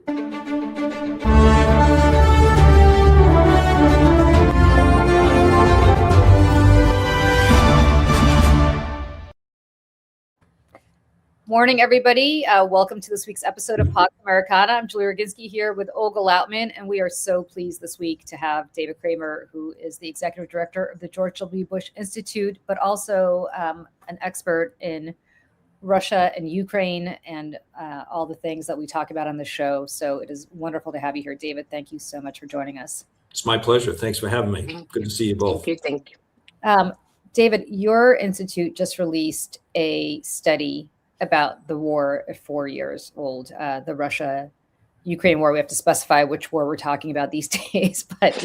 Morning, everybody. Welcome to this week's episode of Americana. I'm Julie Roginski here with Olga Lautman, and we are so pleased this week to have David Kramer, who is the executive director of the George W. Bush Institute, but also an expert in Russia and Ukraine and all the things that we talk about on the show. So it is wonderful to have you here, David. Thank you so much for joining us. It's my pleasure. Thanks for having me. Good to see you both. Thank you. David, your institute just released a study about the war at 4 years old, the Russia-Ukraine war. We have to specify which war we're talking about these days, but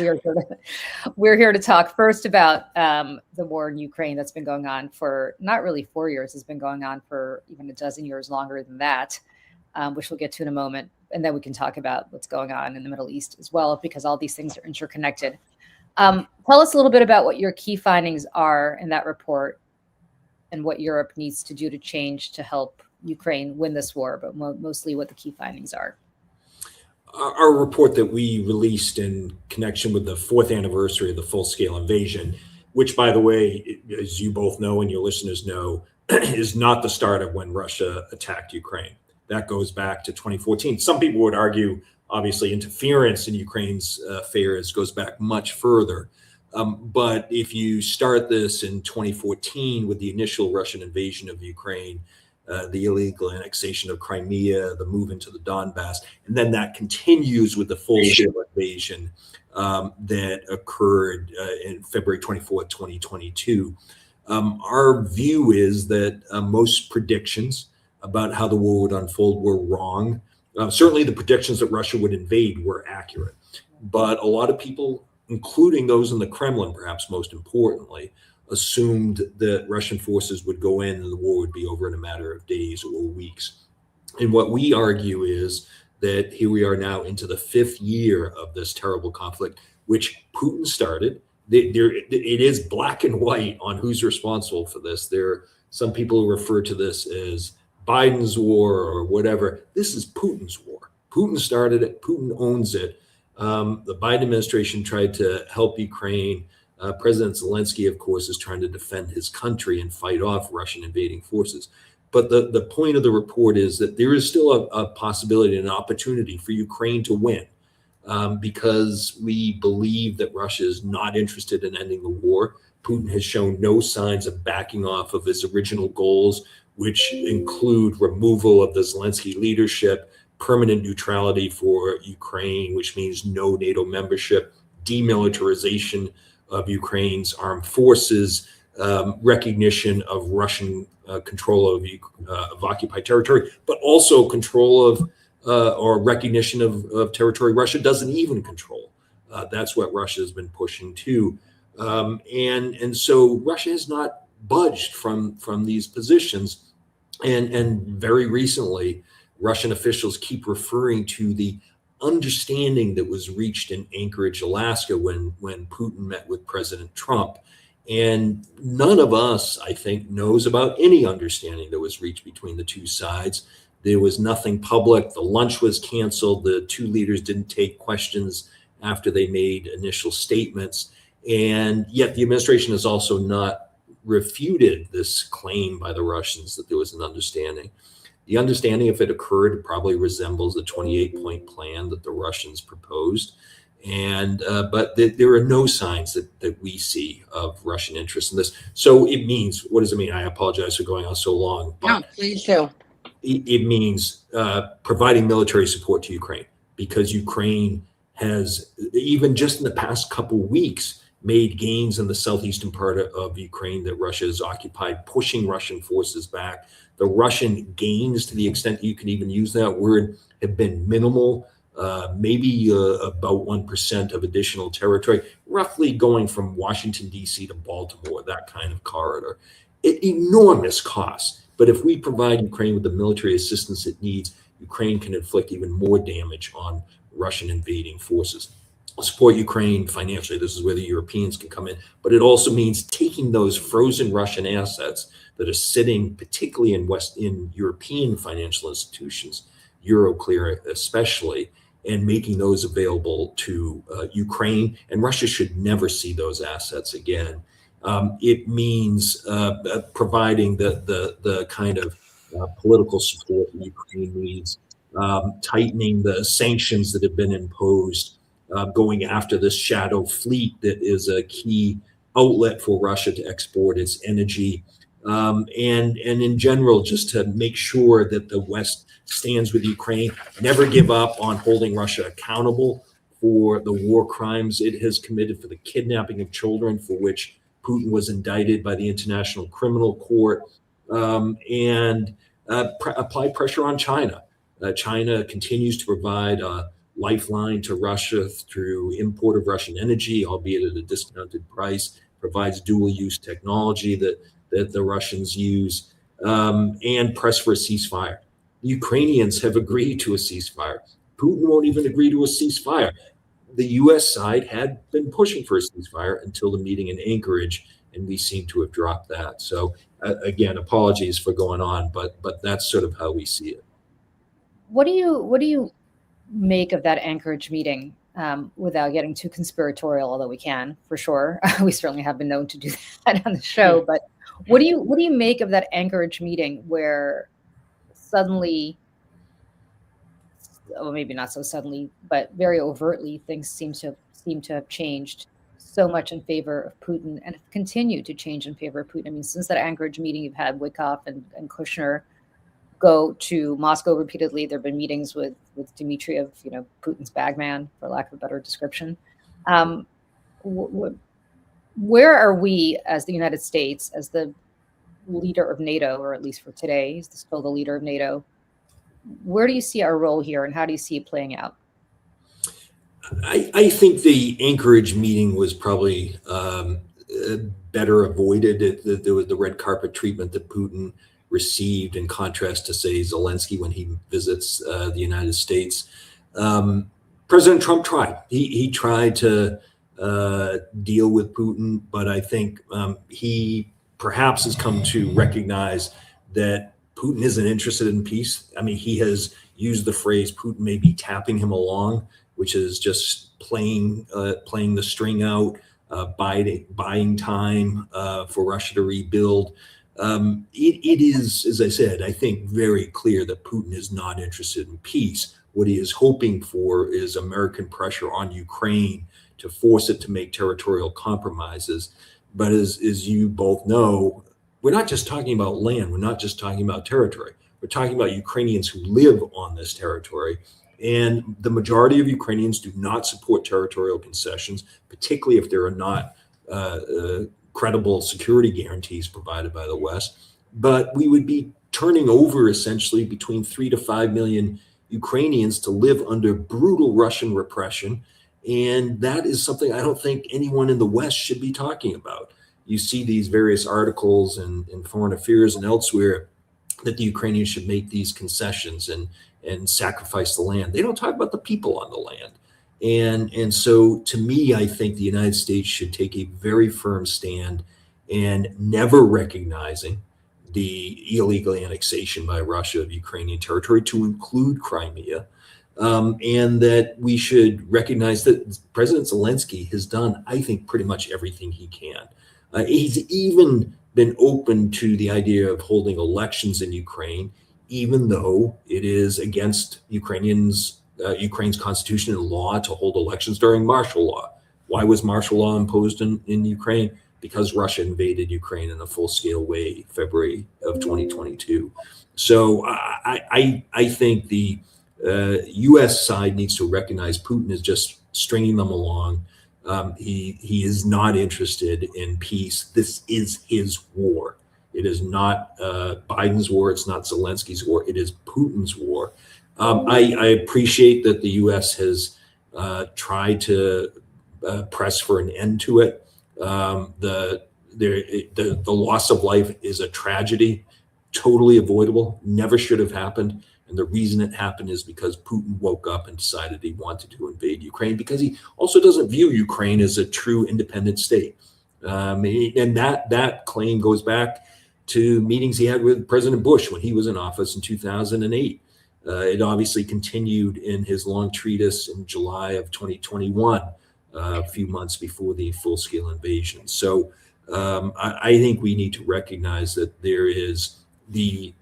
we're here to talk first about the war in Ukraine that's been going on for not really 4 years. It's been going on for even a dozen years longer than that, which we'll get to in a moment. And then we can talk about what's going on in the Middle East as well, because all these things are interconnected. Tell us a little bit about what your key findings are in that report, and what Europe needs to do to change to help Ukraine win this war, but mostly what the key findings are. Our report that we released in connection with the 4th anniversary of the full-scale invasion, which, by the way, as you both know and your listeners know, is not the start of when Russia attacked Ukraine. That goes back to 2014. Some people would argue, obviously, interference in Ukraine's affairs goes back much further. But if you start this in 2014 with the initial Russian invasion of Ukraine, the illegal annexation of Crimea, the move into the Donbass, and then that continues with the full-scale invasion that occurred in February 24th, 2022. Our view is that most predictions about how the war would unfold were wrong. Certainly the predictions that Russia would invade were accurate, but a lot of people, including those in the Kremlin, perhaps most importantly, assumed that Russian forces would go in and the war would be over in a matter of days or weeks. And what we argue is that here we are now into the 5th year of this terrible conflict, which Putin started. It is black and white on who's responsible for this. Some people who refer to this as Biden's war or whatever. This is Putin's war. Putin started it. Putin owns it. The Biden administration tried to help Ukraine. President Zelensky, of course, is trying to defend his country and fight off Russian invading forces. But the point of the report is that there is still a possibility and an opportunity for Ukraine to win because we believe that Russia is not interested in ending the war. Putin has shown no signs of backing off of his original goals, which include removal of the Zelensky leadership, permanent neutrality for Ukraine, which means no NATO membership, demilitarization of Ukraine's armed forces, recognition of Russian control of occupied territory, but also control of or recognition of territory Russia doesn't even control. That's what Russia has been pushing too. And so Russia has not budged from these positions. And very recently, Russian officials keep referring to the understanding that was reached in Anchorage, Alaska, when Putin met with President Trump. And none of us, I think, knows about any understanding that was reached between the two sides. There was nothing public. The lunch was canceled. The two leaders didn't take questions after they made initial statements. And yet the administration has also not refuted this claim by the Russians that there was an understanding. The understanding, if it occurred, probably resembles the 28-point plan that the Russians proposed. And but there are no signs that we see of Russian interest in this. So it means, what does it mean? I apologize for going on so long. No, please do. It means providing military support to Ukraine, because Ukraine has, even just in the past couple weeks, made gains in the southeastern part of Ukraine that Russia has occupied, pushing Russian forces back. The Russian gains, to the extent that you can even use that word, have been minimal. Maybe about 1% of additional territory, roughly going from Washington, D.C. to Baltimore, that kind of corridor. Enormous costs. But if we provide Ukraine with the military assistance it needs, Ukraine can inflict even more damage on Russian invading forces. Support Ukraine financially. This is where the Europeans can come in. But it also means taking those frozen Russian assets that are sitting particularly in European financial institutions, Euroclear especially, and making those available to Ukraine. And Russia should never see those assets again. It means providing the kind of political support that Ukraine needs, tightening the sanctions that have been imposed, going after this shadow fleet that is a key outlet for Russia to export its energy, and in general, just to make sure that the West stands with Ukraine, never give up on holding Russia accountable for the war crimes it has committed, for the kidnapping of children, for which Putin was indicted by the International Criminal Court, and apply pressure on China. China continues to provide a lifeline to Russia through import of Russian energy, albeit at a discounted price, provides dual-use technology that the Russians use, and press for a ceasefire. The Ukrainians have agreed to a ceasefire. Putin won't even agree to a ceasefire. The U.S. side had been pushing for a ceasefire until the meeting in Anchorage, and we seem to have dropped that. So again, apologies for going on, but that's sort of how we see it. What do you make of that Anchorage meeting, without getting too conspiratorial, although we can for sure? We certainly have been known to do that on the show. But what do you make of that Anchorage meeting where suddenly, well, maybe not so suddenly, but very overtly, things seem to have changed so much in favor of Putin, and have continued to change in favor of Putin? I mean, since that Anchorage meeting, you've had Witkoff and Kushner go to Moscow repeatedly. There have been meetings with Dmitriev, Putin's bagman, for lack of a better description. Where are we as the United States, as the leader of NATO, or at least for today, he's still the leader of NATO? Where do you see our role here, and how do you see it playing out? I think the Anchorage meeting was probably better avoided. There was the red carpet treatment that Putin received, in contrast to, say, Zelensky when he visits the United States. President Trump tried. He tried to deal with Putin, but I think he perhaps has come to recognize that Putin isn't interested in peace. I mean, he has used the phrase Putin may be tapping him along, which is just playing the string out, buying time for Russia to rebuild. It is, as I said, I think very clear that Putin is not interested in peace. What he is hoping for is American pressure on Ukraine to force it to make territorial compromises. But as you both know, we're not just talking about land. We're not just talking about territory. We're talking about Ukrainians who live on this territory. And the majority of Ukrainians do not support territorial concessions, particularly if there are not credible security guarantees provided by the West. But we would be turning over essentially between 3 to 5 million Ukrainians to live under brutal Russian repression. And that is something I don't think anyone in the West should be talking about. You see these various articles in Foreign Affairs and elsewhere that the Ukrainians should make these concessions and sacrifice the land. They don't talk about the people on the land. And so to me, I think the United States should take a very firm stand and never recognizing the illegal annexation by Russia of Ukrainian territory, to include Crimea, and that we should recognize that President Zelensky has done, I think, pretty much everything he can. He's even been open to the idea of holding elections in Ukraine, even though it is against Ukraine's constitution and law to hold elections during martial law. Why was martial law imposed in Ukraine? Because Russia invaded Ukraine in a full-scale way, February of 2022. So I think the U.S. side needs to recognize Putin is just stringing them along. He is not interested in peace. This is his war. It is not Biden's war. It's not Zelensky's war. It is Putin's war. I appreciate that the U.S. has tried to press for an end to it. The loss of life is a tragedy, totally avoidable, never should have happened. And the reason it happened is because Putin woke up and decided he wanted to invade Ukraine, because he also doesn't view Ukraine as a true independent state. And that claim goes back to meetings he had with President Bush when he was in office in 2008. It obviously continued in his long treatise in July of 2021, a few months before the full-scale invasion. So I think we need to recognize that there is a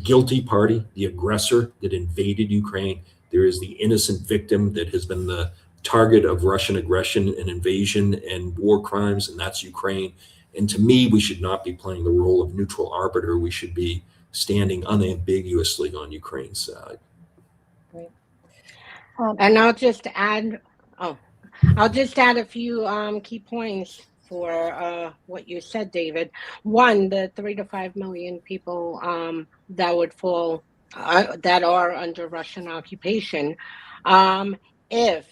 guilty party, the aggressor that invaded Ukraine. There is the innocent victim that has been the target of Russian aggression and invasion and war crimes, and that's Ukraine. And to me, we should not be playing the role of neutral arbiter. We should be standing unambiguously on Ukraine's side. Great. And I'll just add a few key points for what you said, David. One, the 3 to 5 million people that would fall that are under Russian occupation, if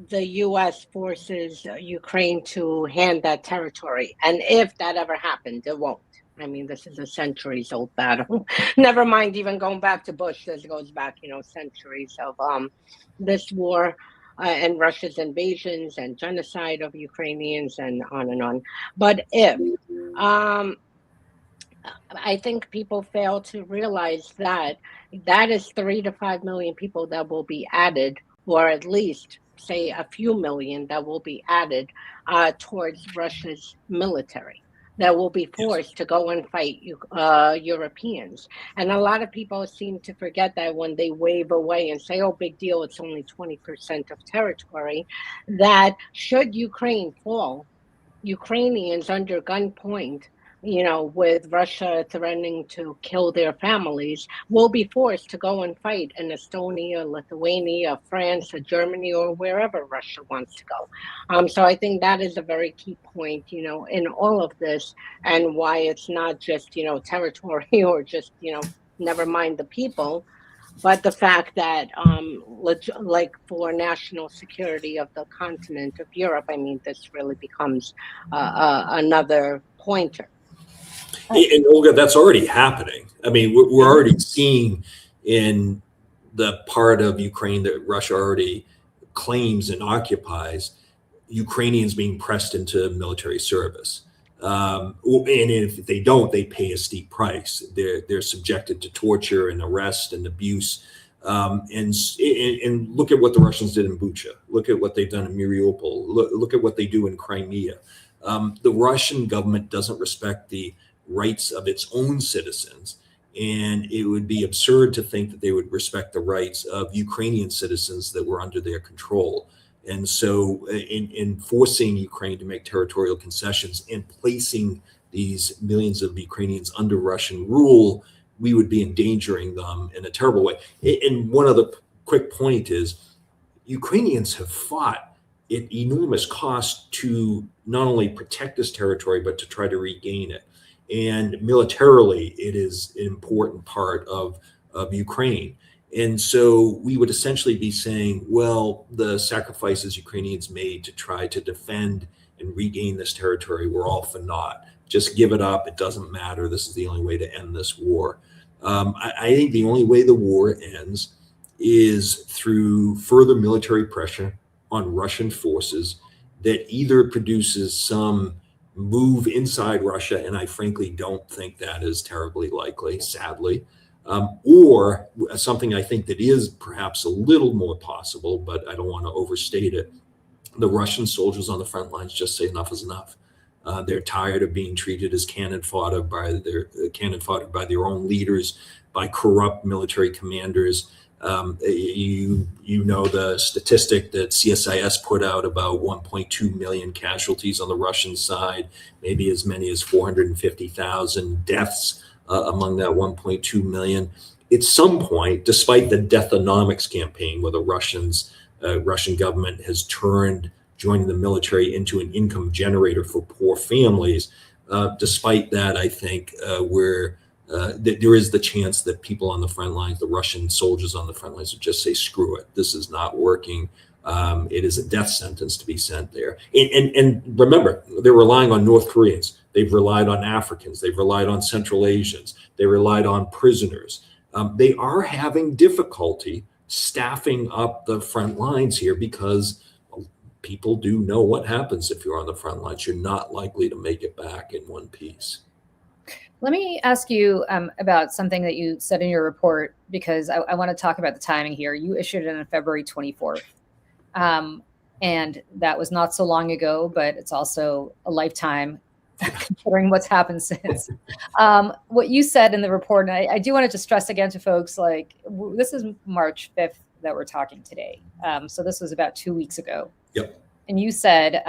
the U.S. forces Ukraine to hand that territory, and if that ever happened, it won't. I mean, this is a centuries-old battle. Never mind even going back to Bush. This goes back, centuries of this war and Russia's invasions and genocide of Ukrainians and on and on. But if I think people fail to realize that is 3 to 5 million people that will be added, or at least say a few million that will be added towards Russia's military, that will be forced to go and fight Europeans. And a lot of people seem to forget that when they wave away and say, oh, big deal, it's only 20% of territory, that should Ukraine fall, Ukrainians under gunpoint, with Russia threatening to kill their families, will be forced to go and fight in Estonia, Lithuania, France, or Germany, or wherever Russia wants to go. So I think that is a very key point, in all of this, and why it's not just, territory or just, never mind the people, but the fact that, like for national security of the continent of Europe, I mean, this really becomes another pointer. And Olga, that's already happening. I mean, we're already seeing in the part of Ukraine that Russia already claims and occupies, Ukrainians being pressed into military service. And if they don't, they pay a steep price. They're subjected to torture and arrest and abuse. And look at what the Russians did in Bucha. Look at what they've done in Mariupol. Look at what they do in Crimea. The Russian government doesn't respect the rights of its own citizens, and it would be absurd to think that they would respect the rights of Ukrainian citizens that were under their control. And so in forcing Ukraine to make territorial concessions and placing these millions of Ukrainians under Russian rule, we would be endangering them in a terrible way. And one other quick point is Ukrainians have fought at enormous cost to not only protect this territory, but to try to regain it. And militarily, it is an important part of Ukraine. And so we would essentially be saying, well, the sacrifices Ukrainians made to try to defend and regain this territory were all for naught. Just give it up. It doesn't matter. This is the only way to end this war. I think the only way the war ends is through further military pressure on Russian forces that either produces some move inside Russia, and I frankly don't think that is terribly likely, sadly, or something I think that is perhaps a little more possible, but I don't want to overstate it. The Russian soldiers on the front lines just say enough is enough. They're tired of being treated as cannon fodder by their own leaders, by corrupt military commanders. You know the statistic that CSIS put out about 1.2 million casualties on the Russian side, maybe as many as 450,000 deaths among that 1.2 million. At some point, despite the deathonomics campaign where the Russian government has turned joining the military into an income generator for poor families, despite that, I think there is the chance that people on the front lines, the Russian soldiers on the front lines, would just say, screw it, this is not working. It is a death sentence to be sent there. And remember, they're relying on North Koreans. They've relied on Africans. They've relied on Central Asians. They relied on prisoners. They are having difficulty staffing up the front lines here because people do know what happens if you're on the front lines. You're not likely to make it back in one piece. Let me ask you about something that you said in your report, because I want to talk about the timing here. You issued it on February 24th. And that was not so long ago, but it's also a lifetime considering what's happened since. What you said in the report, and I do want to just stress again to folks, like, this is March 5th that we're talking today. So this was about 2 weeks ago. Yep. And you said,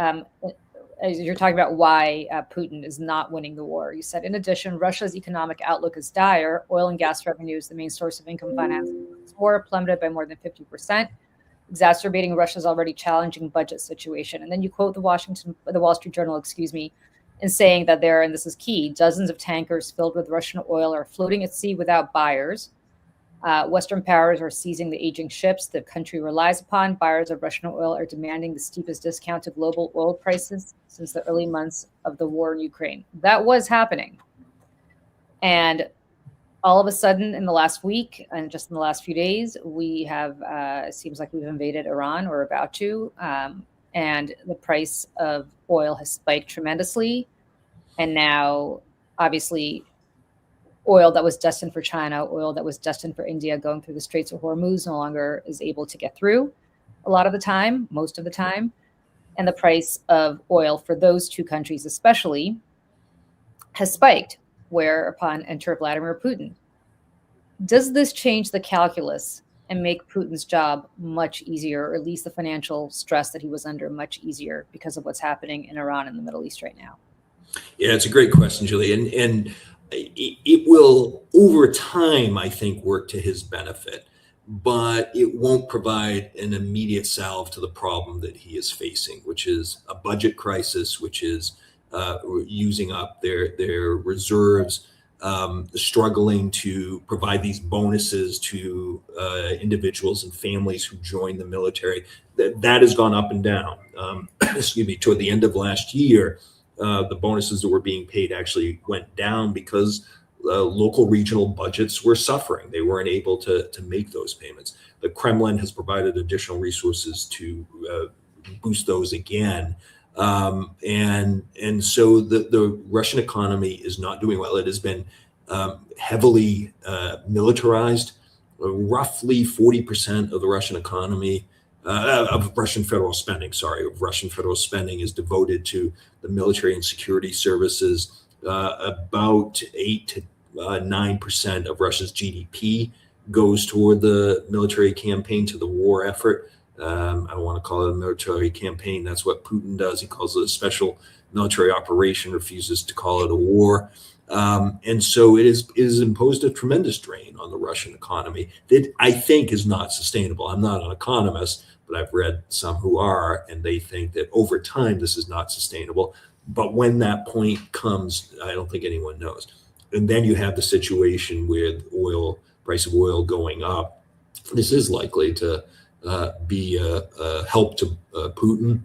as you're talking about why Putin is not winning the war, you said, in addition, Russia's economic outlook is dire. Oil and gas revenues, the main source of income financing this war, plummeted by more than 50%, exacerbating Russia's already challenging budget situation. And then you quote the Wall Street Journal, in saying that there, and this is key, dozens of tankers filled with Russian oil are floating at sea without buyers. Western powers are seizing the aging ships the country relies upon. Buyers of Russian oil are demanding the steepest discount to global oil prices since the early months of the war in Ukraine. That was happening. And all of a sudden, in the last week and just in the last few days, we have, it seems like we've invaded Iran or about to, and the price of oil has spiked tremendously. And now, obviously, oil that was destined for China, oil that was destined for India going through the Straits of Hormuz no longer is able to get through a lot of the time, most of the time. And the price of oil for those two countries especially has spiked, whereupon enter Vladimir Putin. Does this change the calculus and make Putin's job much easier, or at least the financial stress that he was under much easier because of what's happening in Iran and the Middle East right now? Yeah, it's a great question, Julie. And it will, over time, I think, work to his benefit, but it won't provide an immediate salve to the problem that he is facing, which is a budget crisis, which is using up their reserves, struggling to provide these bonuses to individuals and families who join the military. That has gone up and down. Excuse me, toward the end of last year, the bonuses that were being paid actually went down because local regional budgets were suffering. They weren't able to make those payments. The Kremlin has provided additional resources to boost those again. And so the Russian economy is not doing well. It has been heavily militarized. Roughly 40% of the Russian economy, of Russian federal spending is devoted to the military and security services. About 8 to 9% of Russia's GDP goes toward the military campaign, to the war effort. I don't want to call it a military campaign. That's what Putin does. He calls it a special military operation, refuses to call it a war. And so it is imposed a tremendous drain on the Russian economy that I think is not sustainable. I'm not an economist, but I've read some who are, and they think that over time this is not sustainable. But when that point comes, I don't think anyone knows. And then you have the situation with price of oil going up. This is likely to be a help to Putin.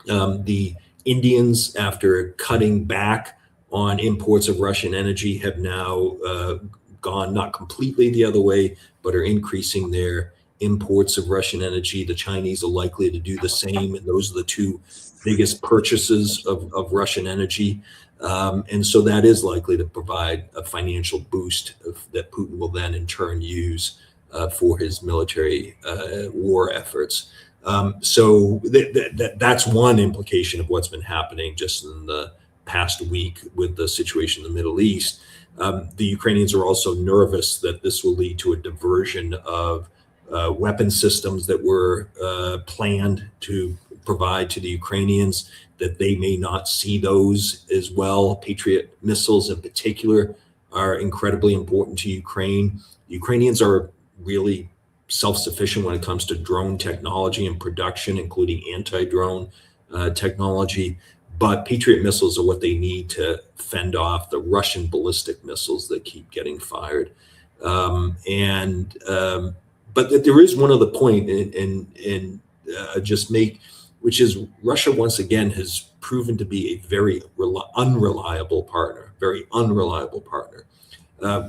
The Indians, after cutting back on imports of Russian energy, have now gone not completely the other way, but are increasing their imports of Russian energy. The Chinese are likely to do the same, and those are the two biggest purchases of Russian energy. And so that is likely to provide a financial boost that Putin will then in turn use for his military war efforts. So that's one implication of what's been happening just in the past week with the situation in the Middle East. The Ukrainians are also nervous that this will lead to a diversion of weapon systems that were planned to provide to the Ukrainians, that they may not see those as well. Patriot missiles in particular are incredibly important to Ukraine. The Ukrainians are really self-sufficient when it comes to drone technology and production, including anti-drone technology. But Patriot missiles are what they need to fend off the Russian ballistic missiles that keep getting fired. But there is one other point just make, which is Russia once again has proven to be a very unreliable partner,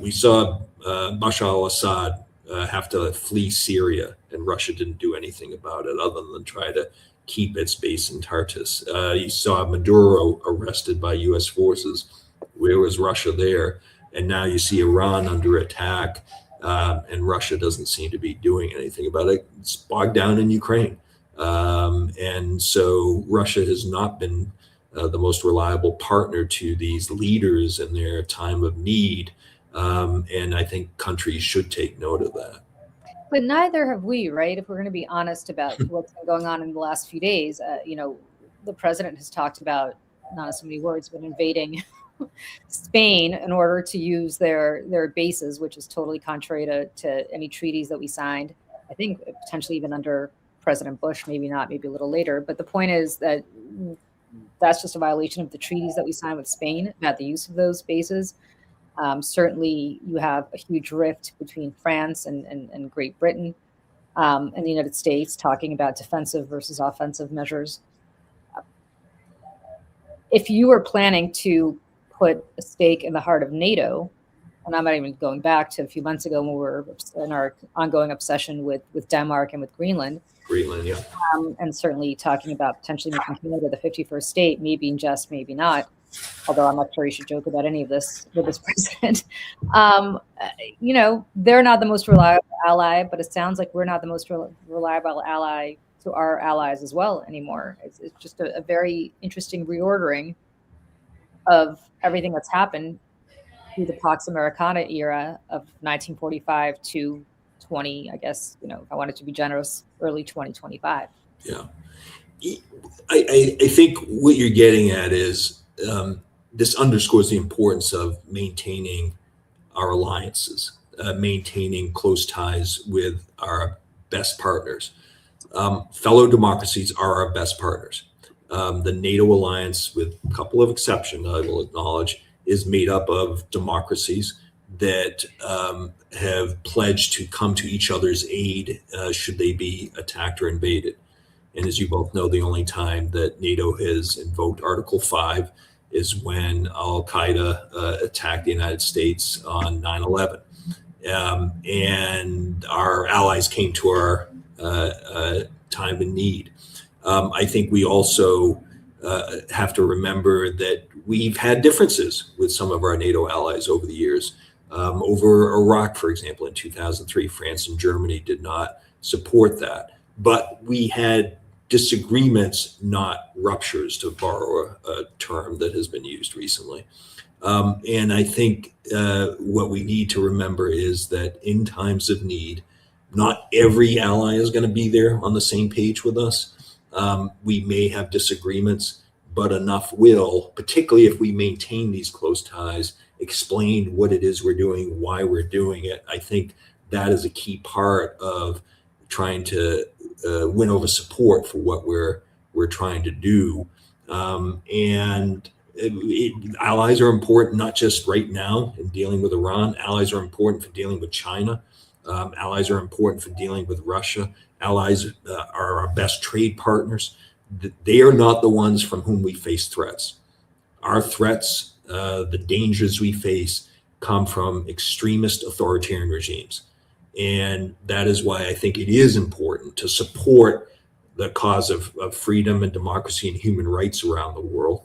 We saw Bashar al-Assad have to flee Syria, and Russia didn't do anything about it other than try to keep its base in Tartus. You saw Maduro arrested by U.S. forces. Where was Russia there? And now you see Iran under attack, and Russia doesn't seem to be doing anything about it. It's bogged down in Ukraine. And so Russia has not been the most reliable partner to these leaders in their time of need. And I think countries should take note of that. But neither have we, right? If we're going to be honest about what's been going on in the last few days, the president has talked about, not in so many words, but invading Spain in order to use their bases, which is totally contrary to any treaties that we signed. I think potentially even under President Bush, maybe not, maybe a little later. But the point is that that's just a violation of the treaties that we signed with Spain about the use of those bases. Certainly, you have a huge rift between France and Great Britain and the United States, talking about defensive versus offensive measures. If you were planning to put a stake in the heart of NATO, and I'm not even going back to a few months ago when we were in our ongoing obsession with Denmark and with Greenland. Greenland, yeah. And certainly talking about potentially making Canada the 51st state, maybe in jest, maybe not. Although I'm not sure you should joke about any of this with this president. They're not the most reliable ally, but it sounds like we're not the most reliable ally to our allies as well anymore. It's just a very interesting reordering of everything that's happened through the Pax Americana era of 1945 to 20, I guess, if I wanted to be generous, early 2025. Yeah. I think what you're getting at is this underscores the importance of maintaining our alliances, maintaining close ties with our best partners. Fellow democracies are our best partners. The NATO alliance, with a couple of exceptions, I will acknowledge, is made up of democracies that have pledged to come to each other's aid should they be attacked or invaded. And as you both know, the only time that NATO has invoked Article 5 is when Al-Qaeda attacked the United States on 9/11. And our allies came to our time in need. I think we also have to remember that we've had differences with some of our NATO allies over the years. Over Iraq, for example, in 2003, France and Germany did not support that. But we had disagreements, not ruptures, to borrow a term that has been used recently. And I think what we need to remember is that in times of need, not every ally is going to be there on the same page with us. We may have disagreements, but enough will, particularly if we maintain these close ties, explain what it is we're doing, why we're doing it. I think that is a key part of trying to win over support for what we're trying to do. Allies are important, not just right now in dealing with Iran. Allies are important for dealing with China. Allies are important for dealing with Russia. Allies are our best trade partners. They are not the ones from whom we face threats. Our threats, the dangers we face, come from extremist authoritarian regimes. And that is why I think it is important to support the cause of freedom and democracy and human rights around the world,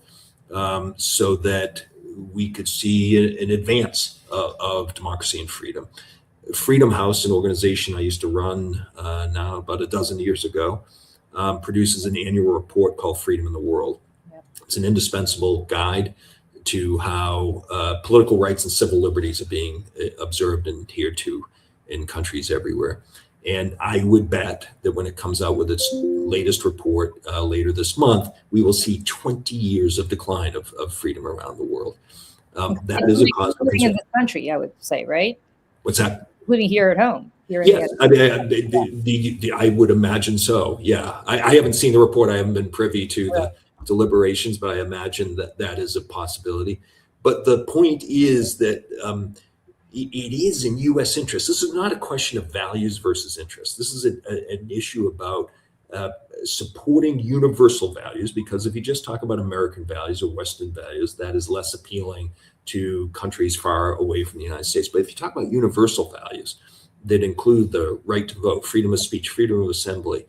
so that we could see an advance of democracy and freedom. Freedom House, an organization I used to run now about a dozen years ago, produces an annual report called Freedom in the World. Yep. It's an indispensable guide to how political rights and civil liberties are being observed and adhered to in countries everywhere. And I would bet that when it comes out with its latest report later this month, we will see 20 years of decline of freedom around the world. That is a cause of concern. In this country, I would say, right? What's that? Including here at home. Yes, I would imagine so. Yeah, I haven't seen the report. I haven't been privy to the deliberations, but I imagine that is a possibility. But the point is that it is in U.S. interest. This is not a question of values versus interests. This is an issue about supporting universal values, because if you just talk about American values or Western values, that is less appealing to countries far away from the United States. But if you talk about universal values, that include the right to vote, freedom of speech, freedom of assembly,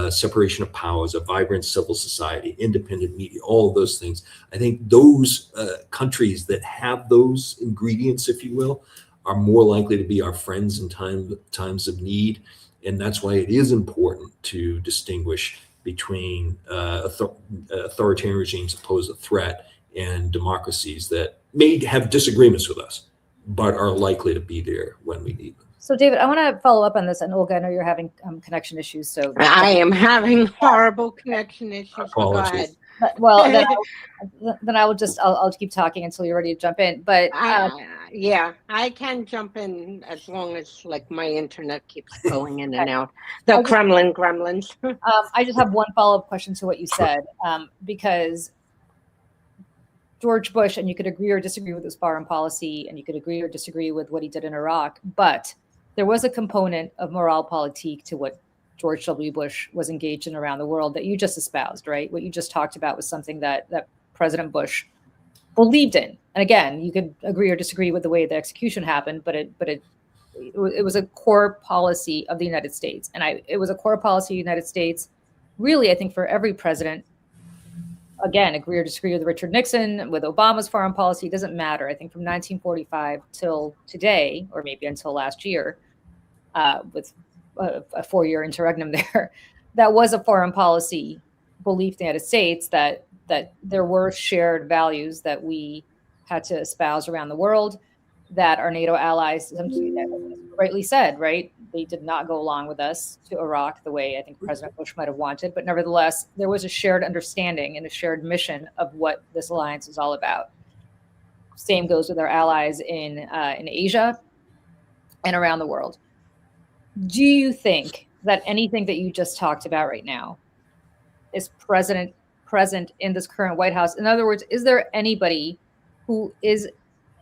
separation of powers, a vibrant civil society, independent media, all of those things. I think those countries that have those ingredients, if you will, are more likely to be our friends in times of need. And that's why it is important to distinguish between authoritarian regimes that pose a threat and democracies that may have disagreements with us, but are likely to be there when we need them. So, David, I want to follow up on this. And Olga, I know you're having connection issues. So I am having horrible connection issues. So go ahead. Well, then I'll keep talking until you're ready to jump in. But yeah, I can jump in as long as like my internet keeps going in and out. The Kremlin gremlins. I just have one follow-up question to what you said, because George Bush, and you could agree or disagree with his foreign policy, and you could agree or disagree with what he did in Iraq, but there was a component of morale politique to what George W. Bush was engaged in around the world that you just espoused, right? What you just talked about was something that President Bush believed in. And again, you could agree or disagree with the way the execution happened, but it was a core policy of the United States. And it was a core policy of the United States, really, I think, for every president. Again, agree or disagree with Richard Nixon, with Obama's foreign policy, it doesn't matter. I think from 1945 till today, or maybe until last year, with a 4-year interregnum there, that was a foreign policy belief in the United States that there were shared values that we had to espouse around the world, that our NATO allies, rightly said, right? They did not go along with us to Iraq the way I think President Bush might have wanted, but nevertheless, there was a shared understanding and a shared mission of what this alliance is all about. Same goes with our allies in Asia and around the world. Do you think that anything that you just talked about right now is present in this current White House? In other words, is there anybody who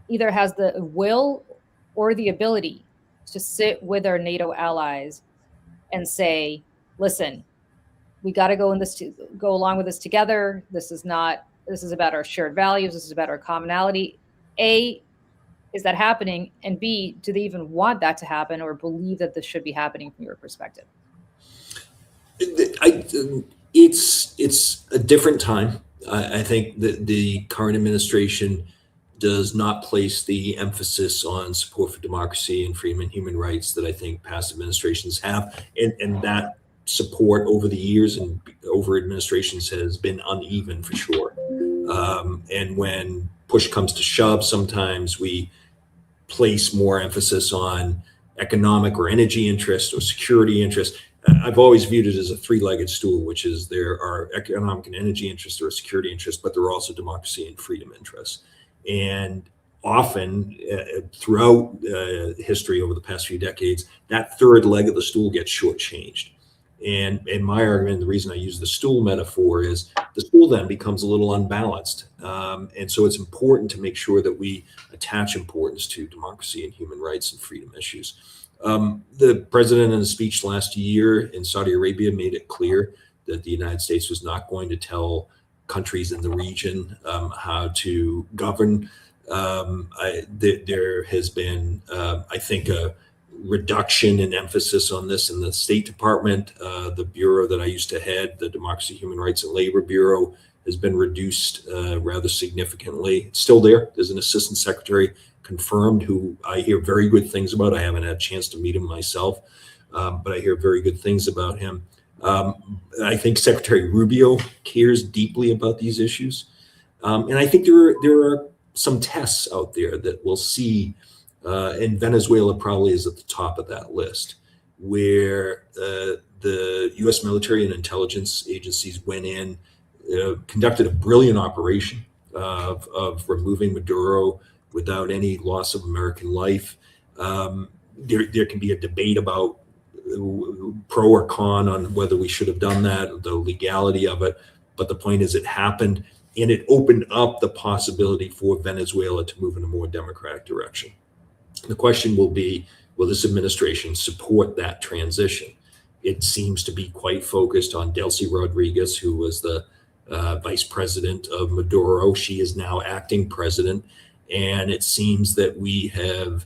either has the will or the ability to sit with our NATO allies and say, listen, we got to go along with this together. This is about our shared values. This is about our commonality. A, is that happening? And B, do they even want that to happen or believe that this should be happening from your perspective? It's a different time. I think that the current administration does not place the emphasis on support for democracy and freedom and human rights that I think past administrations have. And that support over the years and over administrations has been uneven for sure. And when push comes to shove, sometimes we place more emphasis on economic or energy interest or security interest. I've always viewed it as a three-legged stool, which is there are economic and energy interests, there are security interests, but there are also democracy and freedom interests. And often throughout history over the past few decades, that third leg of the stool gets shortchanged. And my argument, the reason I use the stool metaphor is the stool then becomes a little unbalanced. And so it's important to make sure that we attach importance to democracy and human rights and freedom issues. The president in a speech last year in Saudi Arabia made it clear that the United States was not going to tell countries in the region how to govern. There has been, I think, a reduction in emphasis on this in the State Department. The bureau that I used to head, the Democracy, Human Rights, and Labor Bureau, has been reduced rather significantly. It's still there. There's an assistant secretary confirmed who I hear very good things about. I haven't had a chance to meet him myself, but I hear very good things about him. I think Secretary Rubio cares deeply about these issues. And I think there are some tests out there that we'll see, and Venezuela probably is at the top of that list, where the U.S. military and intelligence agencies went in, conducted a brilliant operation of removing Maduro without any loss of American life. There can be a debate about pro or con on whether we should have done that, the legality of it. But the point is it happened, and it opened up the possibility for Venezuela to move in a more democratic direction. The question will be, will this administration support that transition? It seems to be quite focused on Delcy Rodriguez, who was the vice president of Maduro. She is now acting president. And it seems that we have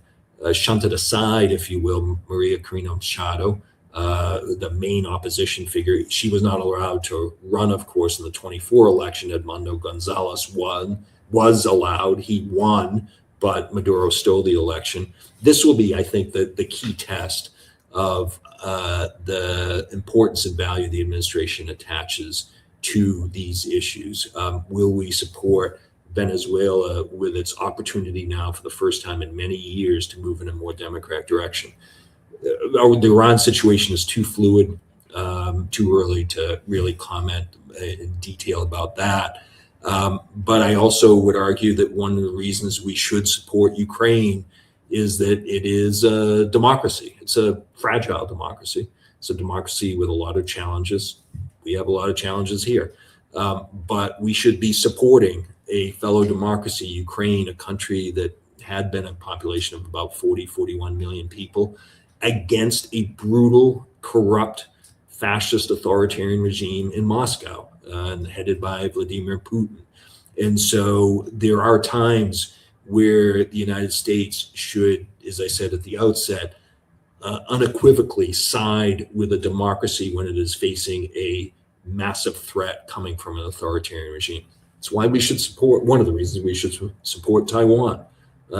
shunted aside, if you will, Maria Corina Machado, the main opposition figure. She was not allowed to run, of course, in the 24 election. Edmundo Gonzalez was allowed. He won, but Maduro stole the election. This will be, I think, the key test of the importance and value the administration attaches to these issues. Will we support Venezuela with its opportunity now for the first time in many years to move in a more democratic direction? The Iran situation is too fluid, too early to really comment in detail about that. But I also would argue that one of the reasons we should support Ukraine is that it is a democracy. It's a fragile democracy. It's a democracy with a lot of challenges. We have a lot of challenges here. But we should be supporting a fellow democracy, Ukraine, a country that had been a population of about 40, 41 million people, against a brutal, corrupt, fascist authoritarian regime in Moscow, headed by Vladimir Putin. And so there are times where the United States should, as I said at the outset, unequivocally side with a democracy when it is facing a massive threat coming from an authoritarian regime. It's why we should support, one of the reasons we should support Taiwan.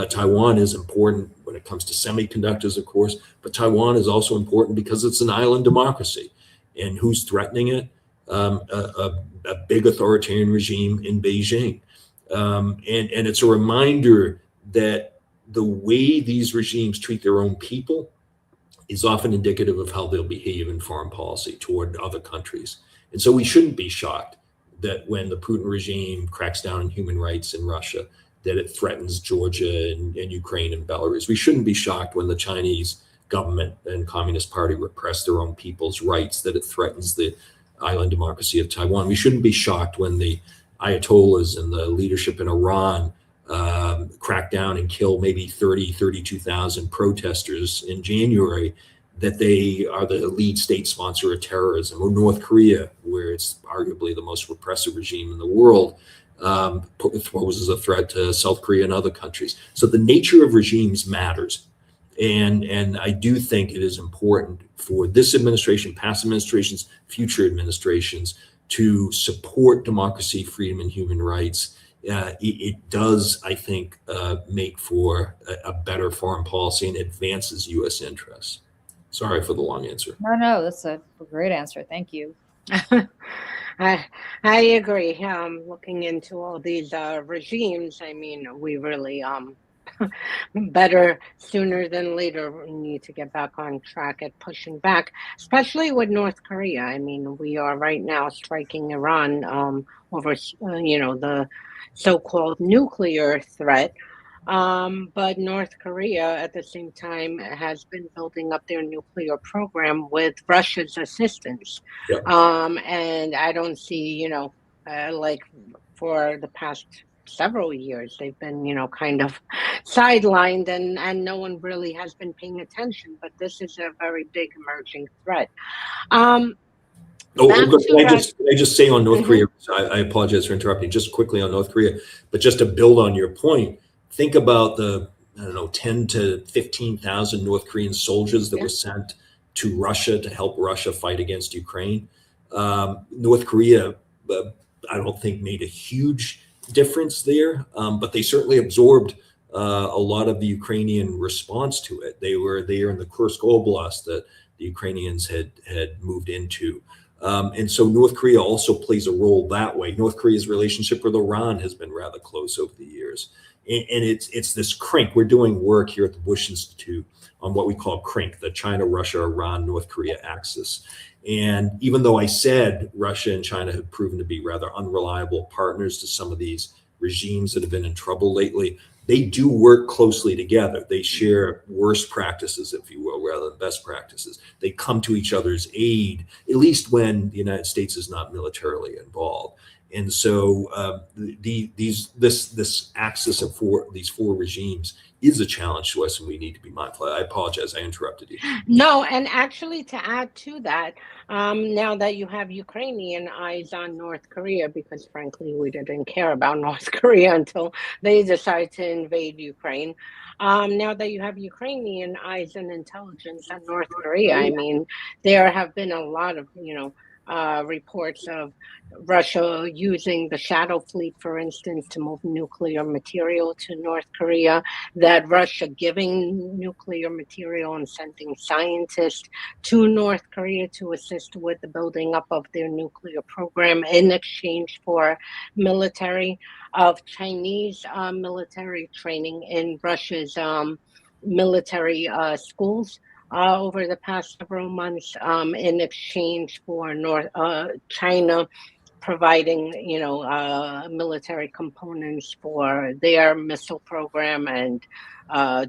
Taiwan is important when it comes to semiconductors, of course, but Taiwan is also important because it's an island democracy. And who's threatening it? A big authoritarian regime in Beijing. And it's a reminder that the way these regimes treat their own people is often indicative of how they'll behave in foreign policy toward other countries. And so we shouldn't be shocked that when the Putin regime cracks down on human rights in Russia, that it threatens Georgia and Ukraine and Belarus. We shouldn't be shocked when the Chinese government and Communist Party repress their own people's rights, that it threatens the island democracy of Taiwan. We shouldn't be shocked when the Ayatollahs and the leadership in Iran crack down and kill maybe 32,000 protesters in January, that they are the lead state sponsor of terrorism. Or North Korea, where it's arguably the most repressive regime in the world, poses a threat to South Korea and other countries. So the nature of regimes matters. And I do think it is important for this administration, past administrations, future administrations, to support democracy, freedom, and human rights. It does, I think, make for a better foreign policy and advances U.S. interests. Sorry for the long answer. No, that's a great answer. Thank you. I agree. Looking into all these regimes, I mean, we really better sooner than later we need to get back on track at pushing back, especially with North Korea. I mean, we are right now striking Iran over the so-called nuclear threat. But North Korea at the same time has been building up their nuclear program with Russia's assistance. Yep. And I don't see, like for the past several years, they've been, kind of sidelined and no one really has been paying attention. But this is a very big emerging threat. Can I just say on North Korea, I apologize for interrupting, just quickly on North Korea, but just to build on your point, think about the, 10 to 15,000 North Korean soldiers that were sent to Russia to help Russia fight against Ukraine. North Korea, I don't think made a huge difference there, but they certainly absorbed a lot of the Ukrainian response to it. They were there in the Kursk Oblast that the Ukrainians had moved into. And so North Korea also plays a role that way. North Korea's relationship with Iran has been rather close over the years. And it's this CRINC. We're doing work here at the Bush Institute on what we call CRINC, the China, Russia, Iran, North Korea axis. And even though I said Russia and China have proven to be rather unreliable partners to some of these regimes that have been in trouble lately, they do work closely together. They share worst practices, if you will, rather than best practices. They come to each other's aid, at least when the United States is not militarily involved. And so this axis of these four regimes is a challenge to us, and we need to be mindful. I apologize, I interrupted you. No, and actually to add to that, now that you have Ukrainian eyes on North Korea, because frankly, we didn't care about North Korea until they decided to invade Ukraine. Now that you have Ukrainian eyes and intelligence on North Korea, I mean, there have been a lot of, reports of Russia using the Shadow Fleet, for instance, to move nuclear material to North Korea, that Russia giving nuclear material and sending scientists to North Korea to assist with the building up of their nuclear program in exchange for military of Chinese military training in Russia's military schools over the past several months in exchange for China providing, military components for their missile program and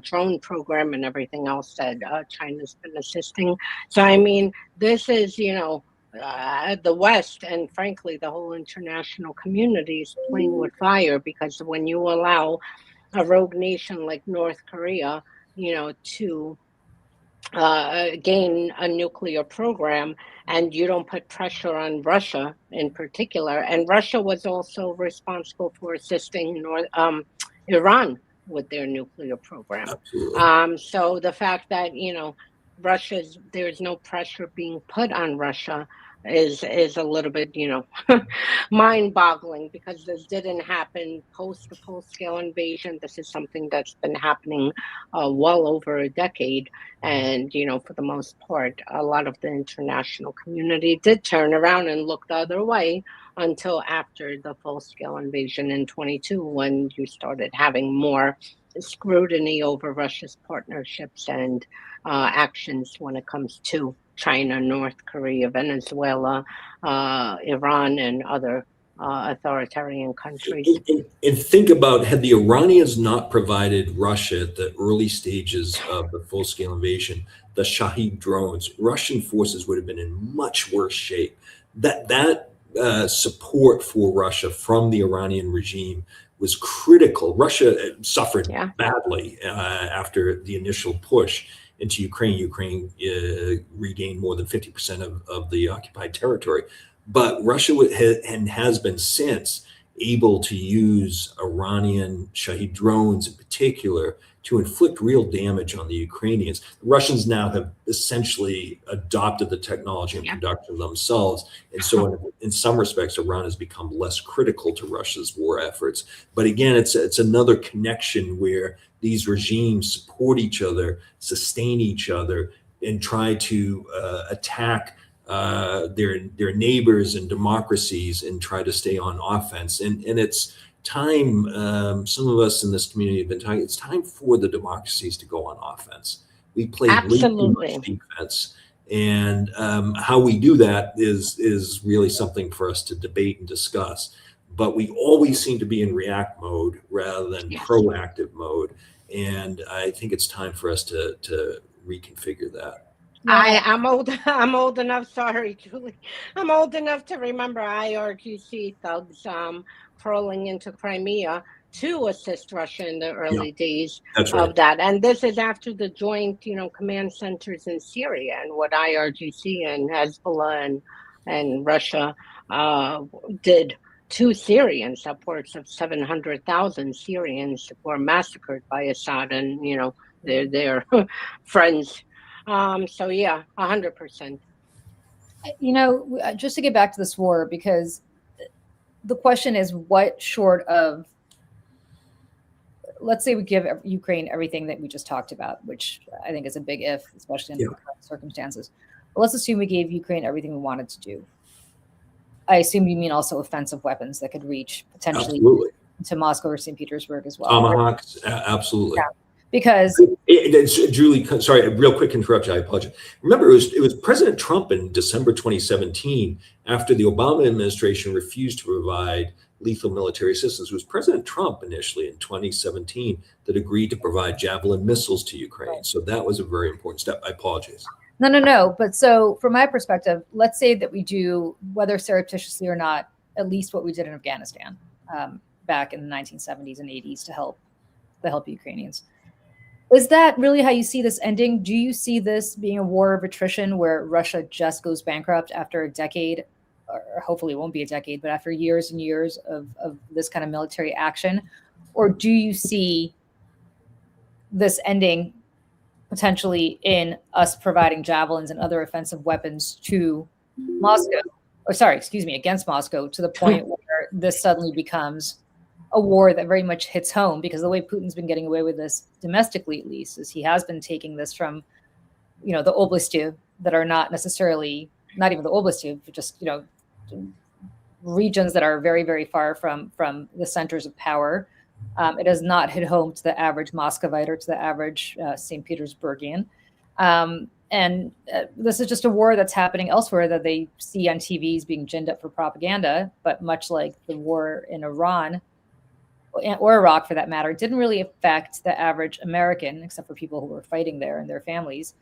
drone program and everything else that China's been assisting. So, I mean, this is, the West and frankly, the whole international community is playing with fire, because when you allow a rogue nation like North Korea, to gain a nuclear program, and you don't put pressure on Russia in particular. And Russia was also responsible for assisting Iran with their nuclear program. So the fact that, there's no pressure being put on Russia is a little bit, mind-boggling, because this didn't happen post the full-scale invasion. This is something that's been happening well over a decade. And, for the most part, a lot of the international community did turn around and look the other way until after the full-scale invasion in 22, when you started having more scrutiny over Russia's partnerships and actions when it comes to China, North Korea, Venezuela, Iran, and other authoritarian countries. And think about, had the Iranians not provided Russia at the early stages of the full-scale invasion, the Shahid drones, Russian forces would have been in much worse shape. That support for Russia from the Iranian regime was critical. Russia suffered badly after the initial push into Ukraine. Ukraine regained more than 50% of the occupied territory. But Russia has been since able to use Iranian Shahid drones in particular to inflict real damage on the Ukrainians. The Russians now have essentially adopted the technology and production themselves. And so in some respects, Iran has become less critical to Russia's war efforts. But again, it's another connection where these regimes support each other, sustain each other, and try to attack their neighbors and democracies and try to stay on offense. And it's time, some of us in this community have been talking, it's time for the democracies to go on offense. We play Absolutely defense. And how we do that is really something for us to debate and discuss. But we always seem to be in react mode rather than proactive mode. And I think it's time for us to reconfigure that. I'm old enough. Sorry, Julie. I'm old enough to remember IRGC thugs patrolling into Crimea to assist Russia in the early days of that. And this is after the joint, command centers in Syria, and what IRGC and Hezbollah and Russia did to Syrians. Upwards of 700,000 Syrians were massacred by Assad and, their friends. So yeah, 100%. Just to get back to this war, because the question is, what short of, let's say we give Ukraine everything that we just talked about, which I think is a big if, especially in the current circumstances. But let's assume we gave Ukraine everything we wanted to do. I assume you mean also offensive weapons that could reach potentially to Moscow or St. Petersburg as well. Tomahawks, absolutely. Yeah. Because Julie, sorry, a real quick interruption. I apologize. Remember, it was President Trump in December 2017, after the Obama administration refused to provide lethal military assistance. It was President Trump initially in 2017 that agreed to provide Javelin missiles to Ukraine. So that was a very important step. I apologize. No. But so from my perspective, let's say that we do, whether surreptitiously or not, at least what we did in Afghanistan back in the 1970s and 80s to help Ukrainians. Is that really how you see this ending? Do you see this being a war of attrition where Russia just goes bankrupt after a decade, or hopefully it won't be a decade, but after years and years of this kind of military action? Or do you see this ending potentially in us providing javelins and other offensive weapons to Moscow, or sorry, excuse me, against Moscow, to the point where this suddenly becomes a war that very much hits home, because the way Putin's been getting away with this domestically, at least, is he has been taking this from, the oblasts that are not necessarily, not even the oblasts, but just, regions that are very, very far from the centers of power. It does not hit home to the average Muscovite or to the average St. Petersburgian. And this is just a war that's happening elsewhere that they see on TVs being ginned up for propaganda. But much like the war in Iran, or Iraq for that matter, didn't really affect the average American, except for people who were fighting there and their families.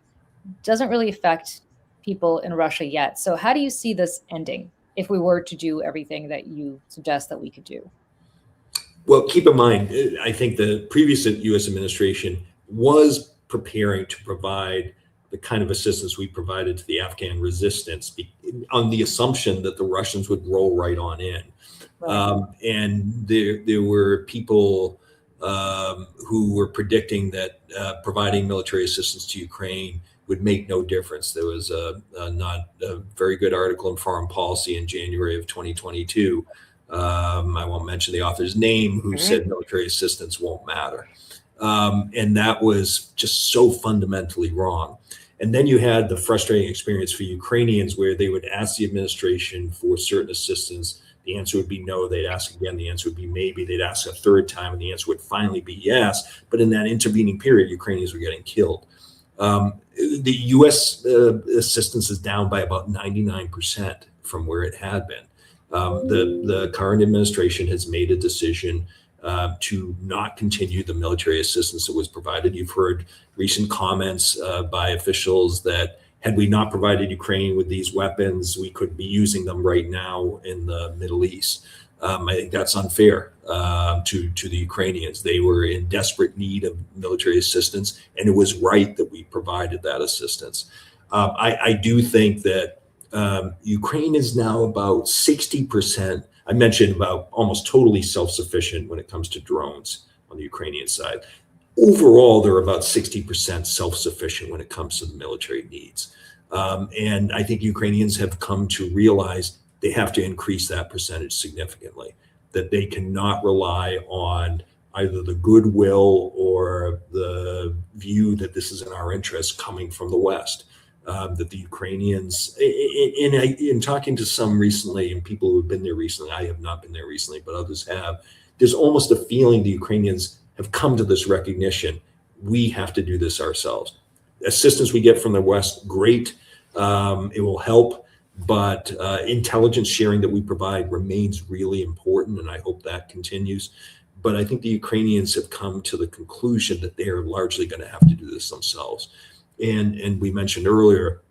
Doesn't really affect people in Russia yet. So how do you see this ending if we were to do everything that you suggest that we could do? Well, keep in mind, I think the previous U.S. administration was preparing to provide the kind of assistance we provided to the Afghan resistance on the assumption that the Russians would roll right on in. Right. And there were people who were predicting that providing military assistance to Ukraine would make no difference. There was not a very good article in Foreign Policy in January of 2022. I won't mention the author's name, who said military assistance won't matter. And that was just so fundamentally wrong. And then you had the frustrating experience for Ukrainians where they would ask the administration for certain assistance. The answer would be no. They'd ask again. The answer would be maybe. They'd ask a third time, and the answer would finally be yes. But in that intervening period, Ukrainians were getting killed. The U.S. assistance is down by about 99% from where it had been. The current administration has made a decision to not continue the military assistance that was provided. You've heard recent comments by officials that had we not provided Ukraine with these weapons, we could be using them right now in the Middle East. I think that's unfair to the Ukrainians. They were in desperate need of military assistance, and it was right that we provided that assistance. I do think that Ukraine is now about 60%. I mentioned about almost totally self-sufficient when it comes to drones on the Ukrainian side. Overall, they're about 60% self-sufficient when it comes to the military needs. And I think Ukrainians have come to realize they have to increase that percentage significantly, that they cannot rely on either the goodwill or the view that this is in our interest coming from the West. That the Ukrainians, in talking to some recently, and people who have been there recently, I have not been there recently, but others have, there's almost a feeling the Ukrainians have come to this recognition. We have to do this ourselves. Assistance we get from the West, great. It will help, but intelligence sharing that we provide remains really important, and I hope that continues. But I think the Ukrainians have come to the conclusion that they are largely going to have to do this themselves. And we mentioned earlier,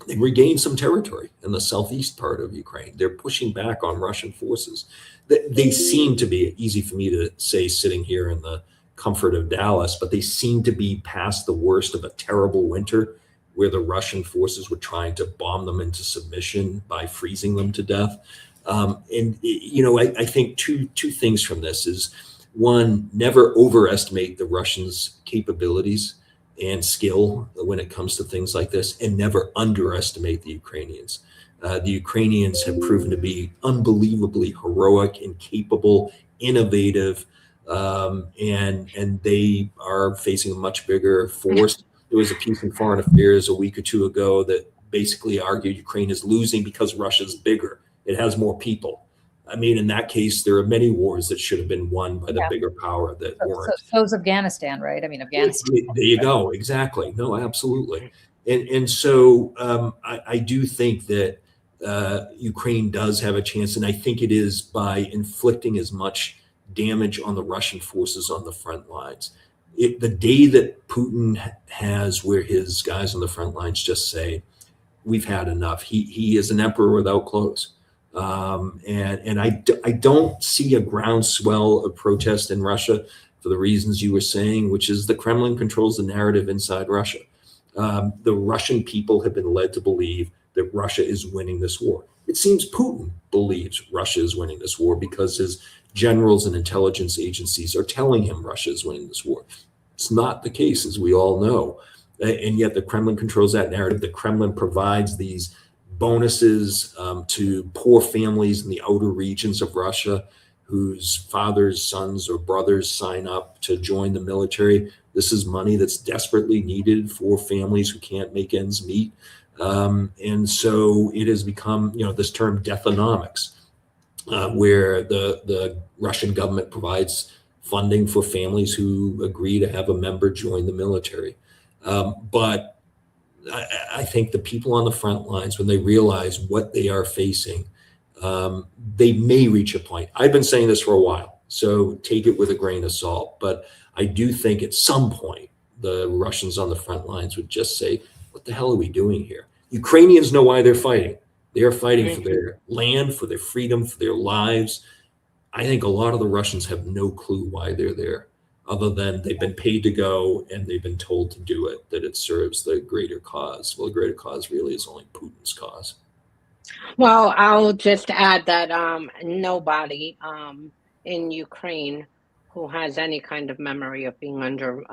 they regained some territory in the southeast part of Ukraine. They're pushing back on Russian forces. They seem to be, easy for me to say sitting here in the comfort of Dallas, but they seem to be past the worst of a terrible winter where the Russian forces were trying to bomb them into submission by freezing them to death. I think two things from this is, one, never overestimate the Russians' capabilities and skill when it comes to things like this, and never underestimate the Ukrainians. The Ukrainians have proven to be unbelievably heroic and capable, innovative, and they are facing a much bigger force. There was a piece in Foreign Affairs a week or two ago that basically argued Ukraine is losing because Russia's bigger. It has more people. I mean, in that case, there are many wars that should have been won by the bigger power that weren't. So is Afghanistan, right? I mean, Afghanistan. There you go. Exactly. No, absolutely. And so I do think that Ukraine does have a chance. And I think it is by inflicting as much damage on the Russian forces on the front lines. The day that Putin has where his guys on the front lines just say, we've had enough. He is an emperor without clothes. And I don't see a groundswell of protest in Russia for the reasons you were saying, which is the Kremlin controls the narrative inside Russia. The Russian people have been led to believe that Russia is winning this war. It seems Putin believes Russia is winning this war because his generals and intelligence agencies are telling him Russia is winning this war. It's not the case, as we all know. And yet the Kremlin controls that narrative. The Kremlin provides these bonuses to poor families in the outer regions of Russia whose fathers, sons, or brothers sign up to join the military. This is money that's desperately needed for families who can't make ends meet. And so it has become, this term deathonomics, where the Russian government provides funding for families who agree to have a member join the military. But I think the people on the front lines, when they realize what they are facing, they may reach a point. I've been saying this for a while, so take it with a grain of salt. But I do think at some point, the Russians on the front lines would just say, what the hell are we doing here? Ukrainians know why they're fighting. They are fighting for their land, for their freedom, for their lives. I think a lot of the Russians have no clue why they're there, other than they've been paid to go and they've been told to do it, that it serves the greater cause. Well, the greater cause really is only Putin's cause. Well, I'll just add that nobody in Ukraine who has any kind of memory of being under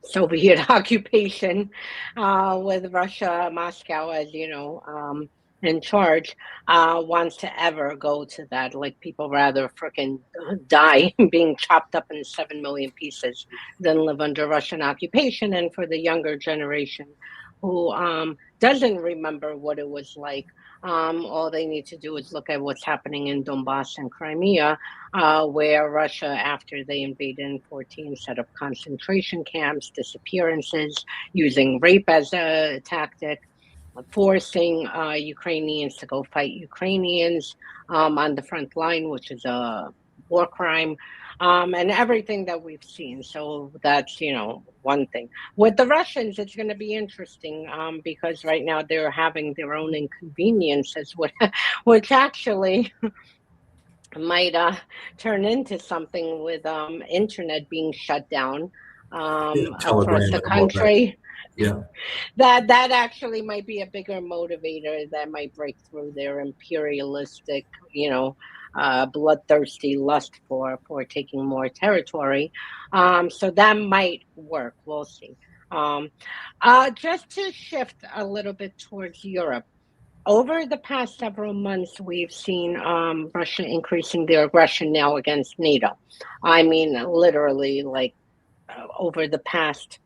Soviet occupation with Russia, Moscow, as you know, in charge, wants to ever go to that. Like, people rather frickin' die being chopped up in 7 million pieces than live under Russian occupation. And for the younger generation who doesn't remember what it was like, all they need to do is look at what's happening in Donbass and Crimea, where Russia, after they invaded in 2014, set up concentration camps, disappearances, using rape as a tactic, forcing Ukrainians to go fight Ukrainians on the front line, which is a war crime, and everything that we've seen. So that's, one thing. With the Russians, it's going to be interesting because right now they're having their own inconveniences, which actually might turn into something with internet being shut down across the country. Yeah, that actually might be a bigger motivator that might break through their imperialistic, bloodthirsty lust for taking more territory. So that might work. We'll see. Just to shift a little bit towards Europe. Over the past several months, we've seen Russia increasing their aggression now against NATO. I mean, literally, like over the past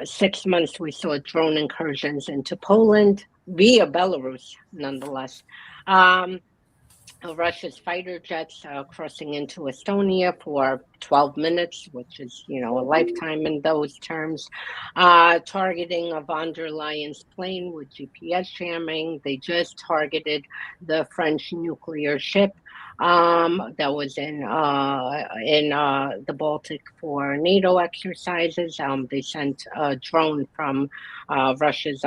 6 months, we saw drone incursions into Poland via Belarus, nonetheless. Russia's fighter jets crossing into Estonia for 12 minutes, which is, a lifetime in those terms. Targeting a von der Leyen's plane with GPS jamming. They just targeted the French nuclear ship that was in the Baltic for NATO exercises. They sent a drone from Russia's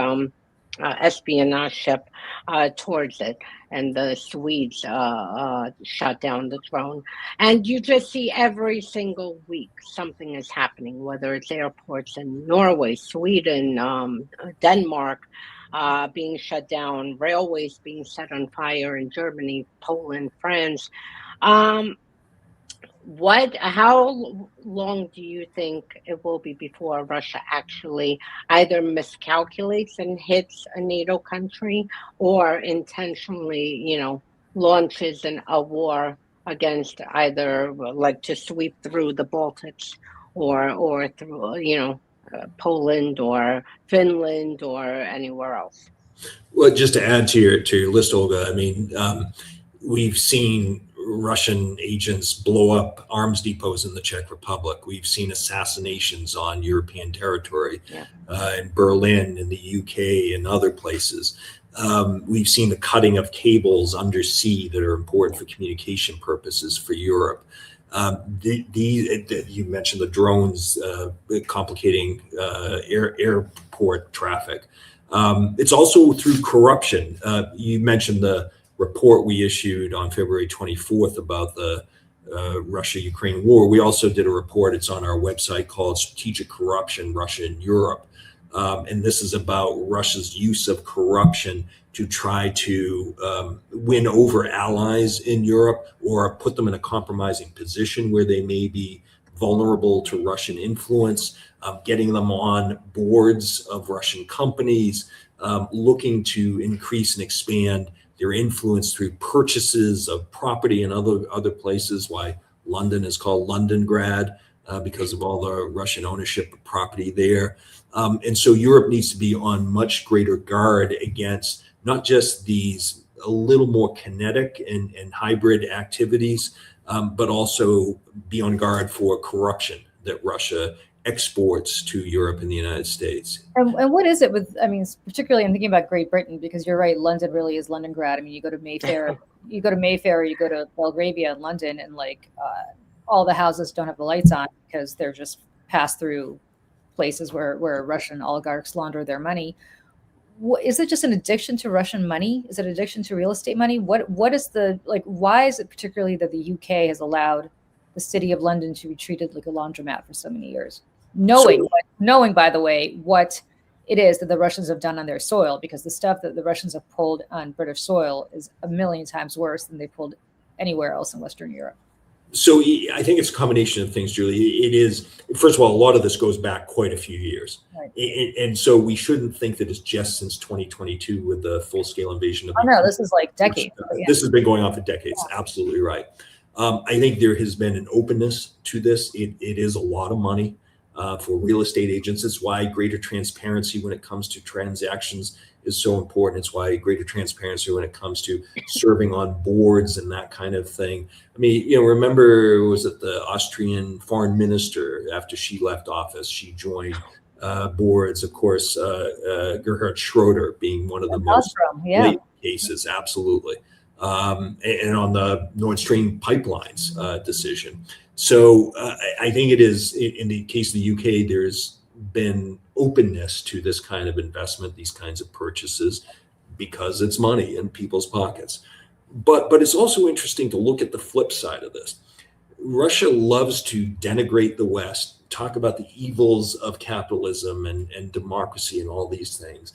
espionage ship towards it, and the Swedes shot down the drone. And you just see every single week something is happening, whether it's airports in Norway, Sweden, Denmark being shut down, railways being set on fire in Germany, Poland, France. How long do you think it will be before Russia actually either miscalculates and hits a NATO country, or intentionally, launches a war against either, like, to sweep through the Baltics or through, Poland or Finland or anywhere else? Well, just to add to your list, Olga, I mean, we've seen Russian agents blow up arms depots in the Czech Republic. We've seen assassinations on European territory, in Berlin, in the UK, and other places. We've seen the cutting of cables undersea that are important for communication purposes for Europe. You mentioned the drones complicating airport traffic. It's also through corruption. You mentioned the report we issued on February 24th about the Russia-Ukraine war. We also did a report, it's on our website, called Strategic Corruption, Russia and Europe. And this is about Russia's use of corruption to try to win over allies in Europe, or put them in a compromising position where they may be vulnerable to Russian influence, getting them on boards of Russian companies, looking to increase and expand their influence through purchases of property in other places. Why London is called Londongrad, because of all the Russian ownership of property there. And so Europe needs to be on much greater guard against not just these a little more kinetic and hybrid activities, but also be on guard for corruption that Russia exports to Europe and the United States. And what is it with, I mean, particularly I'm thinking about Great Britain, because you're right, London really is Londongrad. I mean, you go to Mayfair, you go to Belgravia in London, and like all the houses don't have the lights on because they're just passed through places where Russian oligarchs launder their money. Is it just an addiction to Russian money? Is it an addiction to real estate money? What is the, like, why is it particularly that the UK has allowed the city of London to be treated like a laundromat for so many years? Knowing, by the way, what it is that the Russians have done on their soil, because the stuff that the Russians have pulled on British soil is a million times worse than they pulled anywhere else in Western Europe. So I think it's a combination of things, Julie. It is, first of all, a lot of this goes back quite a few years. Right. And so we shouldn't think that it's just since 2022 with the full-scale invasion of no, this is like decades. This has been going on for decades. Yeah. Absolutely right. I think there has been an openness to this. It is a lot of money for real estate agents. It's why greater transparency when it comes to transactions is so important. It's why greater transparency when it comes to serving on boards and that kind of thing. I mean, remember, was it the Austrian foreign minister, after she left office, she joined boards, of course, Gerhard Schroeder being one of the most late cases, absolutely. And on the Nord Stream pipelines decision. So I think it is, in the case of the UK, there's been openness to this kind of investment, these kinds of purchases, because it's money in people's pockets. But it's also interesting to look at the flip side of this. Russia loves to denigrate the West, talk about the evils of capitalism and democracy and all these things.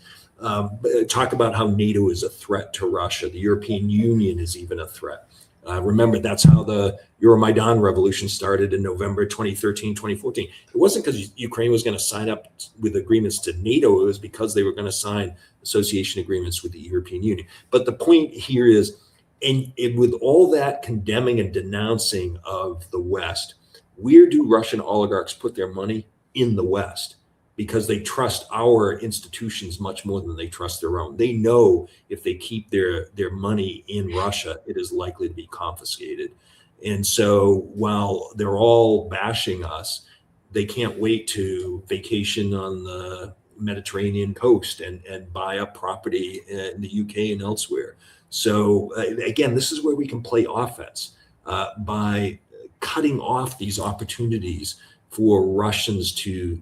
Talk about how NATO is a threat to Russia. The European Union is even a threat. Remember, that's how the Euromaidan revolution started in November 2013, 2014. It wasn't because Ukraine was going to sign up with agreements to NATO. It was because they were going to sign association agreements with the European Union. But the point here is, with all that condemning and denouncing of the West, where do Russian oligarchs put their money? In the West, because they trust our institutions much more than they trust their own. They know if they keep their money in Russia, it is likely to be confiscated. And so while they're all bashing us, they can't wait to vacation on the Mediterranean coast and buy up property in the UK and elsewhere. So again, this is where we can play offense by cutting off these opportunities for Russians to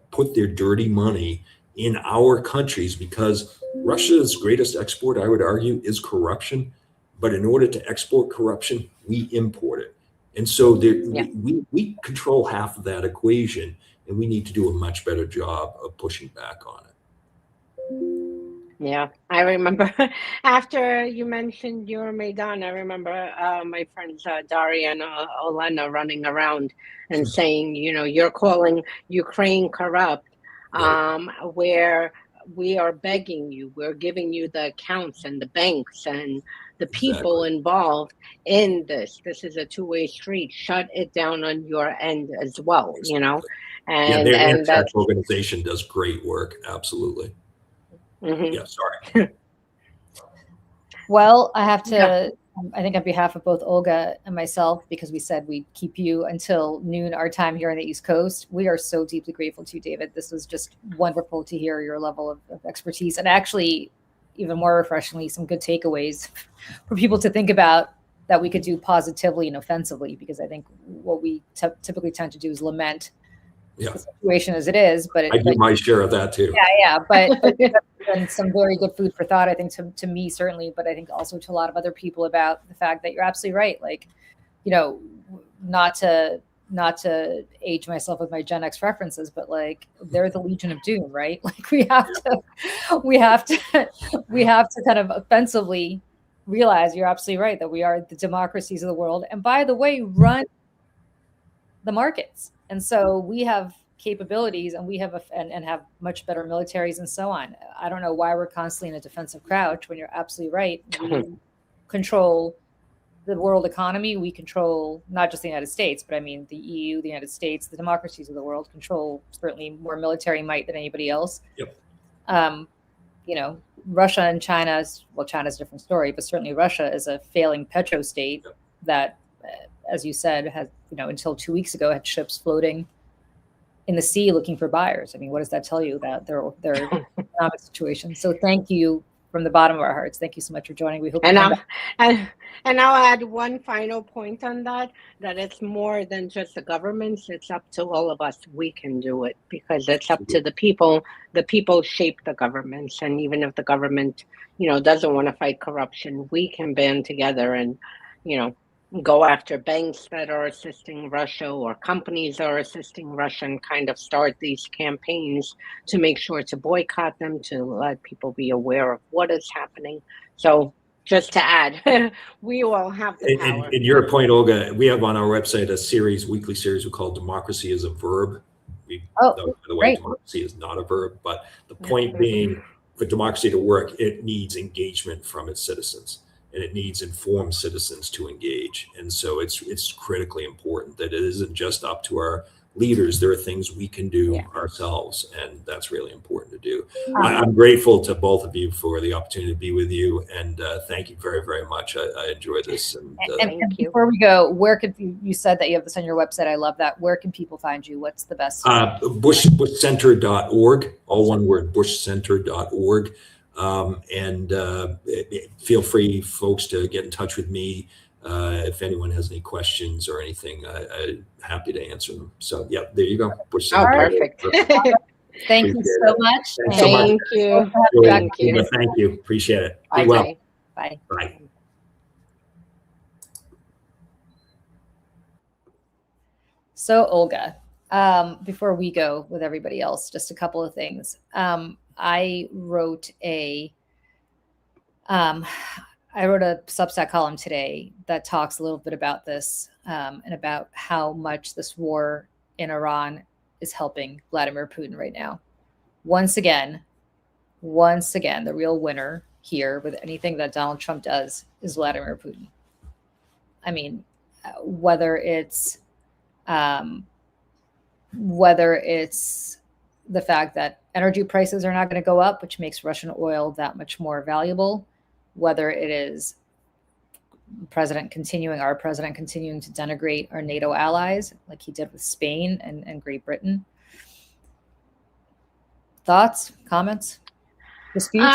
put their dirty money in our countries, because Russia's greatest export, I would argue, is corruption. But in order to export corruption, we import it. And so we control half of that equation, and we need to do a much better job of pushing back on it. Yeah, I remember after you mentioned Euromaidan, I remember my friends Daria and Olena running around and saying, you're calling Ukraine corrupt, where we are begging you, we're giving you the accounts and the banks and the people involved in this. This is a two-way street. Shut it down on your end as well, And their organization does great work. Absolutely. Mm-hmm. Yeah, sorry. Well, I have to, I think on behalf of both Olga and myself, because we said we'd keep you until noon our time here on the East Coast, we are so deeply grateful to you, David. This was just wonderful to hear your level of expertise, and actually, even more refreshingly, some good takeaways for people to think about that we could do positively and offensively, because I think what we typically tend to do is lament the situation as it is. But I do my share of that too. Yeah, but and some very good food for thought, I think, to me certainly, but I think also to a lot of other people, about the fact that you're absolutely right. Like, not to age myself with my Gen X references, but like, they're the Legion of Doom, right? Like we have to kind of offensively realize, you're absolutely right, that we are the democracies of the world. And by the way, run the markets. And so we have capabilities, and we have and have much better militaries and so on. I don't know why we're constantly in a defensive crouch when you're absolutely right. We control the world economy. We control not just the United States, but I mean the EU, the United States, the democracies of the world control certainly more military might than anybody else. Yep. You know, Russia and China's, well, China's a different story, but certainly Russia is a failing petro state. Yep. That, as you said, has, you know, until 2 weeks ago had ships floating in the sea looking for buyers. I mean, what does that tell you about their economic situation? So thank you from the bottom of our hearts. Thank you so much for joining. We hope. And I'll add one final point on that it's more than just the governments. It's up to all of us. We can do it because it's up to the people. The people shape the governments. And even if the government, you know, doesn't want to fight corruption, we can band together and, you know, go after banks that are assisting Russia or companies that are assisting Russia and kind of start these campaigns to make sure to boycott them, to let people be aware of what is happening. So just to add, we all have the power. And your point, Olga, we have on our website a weekly series we call Democracy is a Verb. By the way, democracy is not a verb, but the point being, for democracy to work, it needs engagement from its citizens. And it needs informed citizens to engage. And so it's critically important that it isn't just up to our leaders. There are things we can do ourselves, and that's really important to do. I'm grateful to both of you for the opportunity to be with you, and thank you very, very much. I enjoyed this. And thank you. Before we go, where could you said that you have this on your website? I love that. Where can people find you? What's the best? bushcenter.org, all one word, bushcenter.org. Feel free, folks, to get in touch with me if anyone has any questions or anything. I'm happy to answer them. So, yeah, there you go. Perfect. Thank you so much. Thank you. Thank you. Appreciate it. Bye. Well. Bye. Bye. So, Olga, before we go with everybody else, just a couple of things. I wrote a Substack column today that talks a little bit about this and about how much this war in Iran is helping Vladimir Putin right now. Once again, the real winner here with anything that Donald Trump does is Vladimir Putin. I mean, whether it's the fact that energy prices are not going to go up, which makes Russian oil that much more valuable, whether it is our president continuing to denigrate our NATO allies, like he did with Spain and Great Britain. Thoughts, comments, disputes?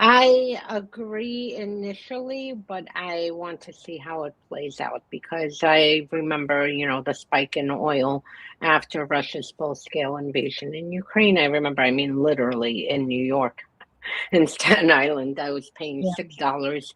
I agree initially, but I want to see how it plays out because I remember, you know, the spike in oil after Russia's full-scale invasion in Ukraine. I remember, I mean, literally in New York, in Staten Island, I was paying $6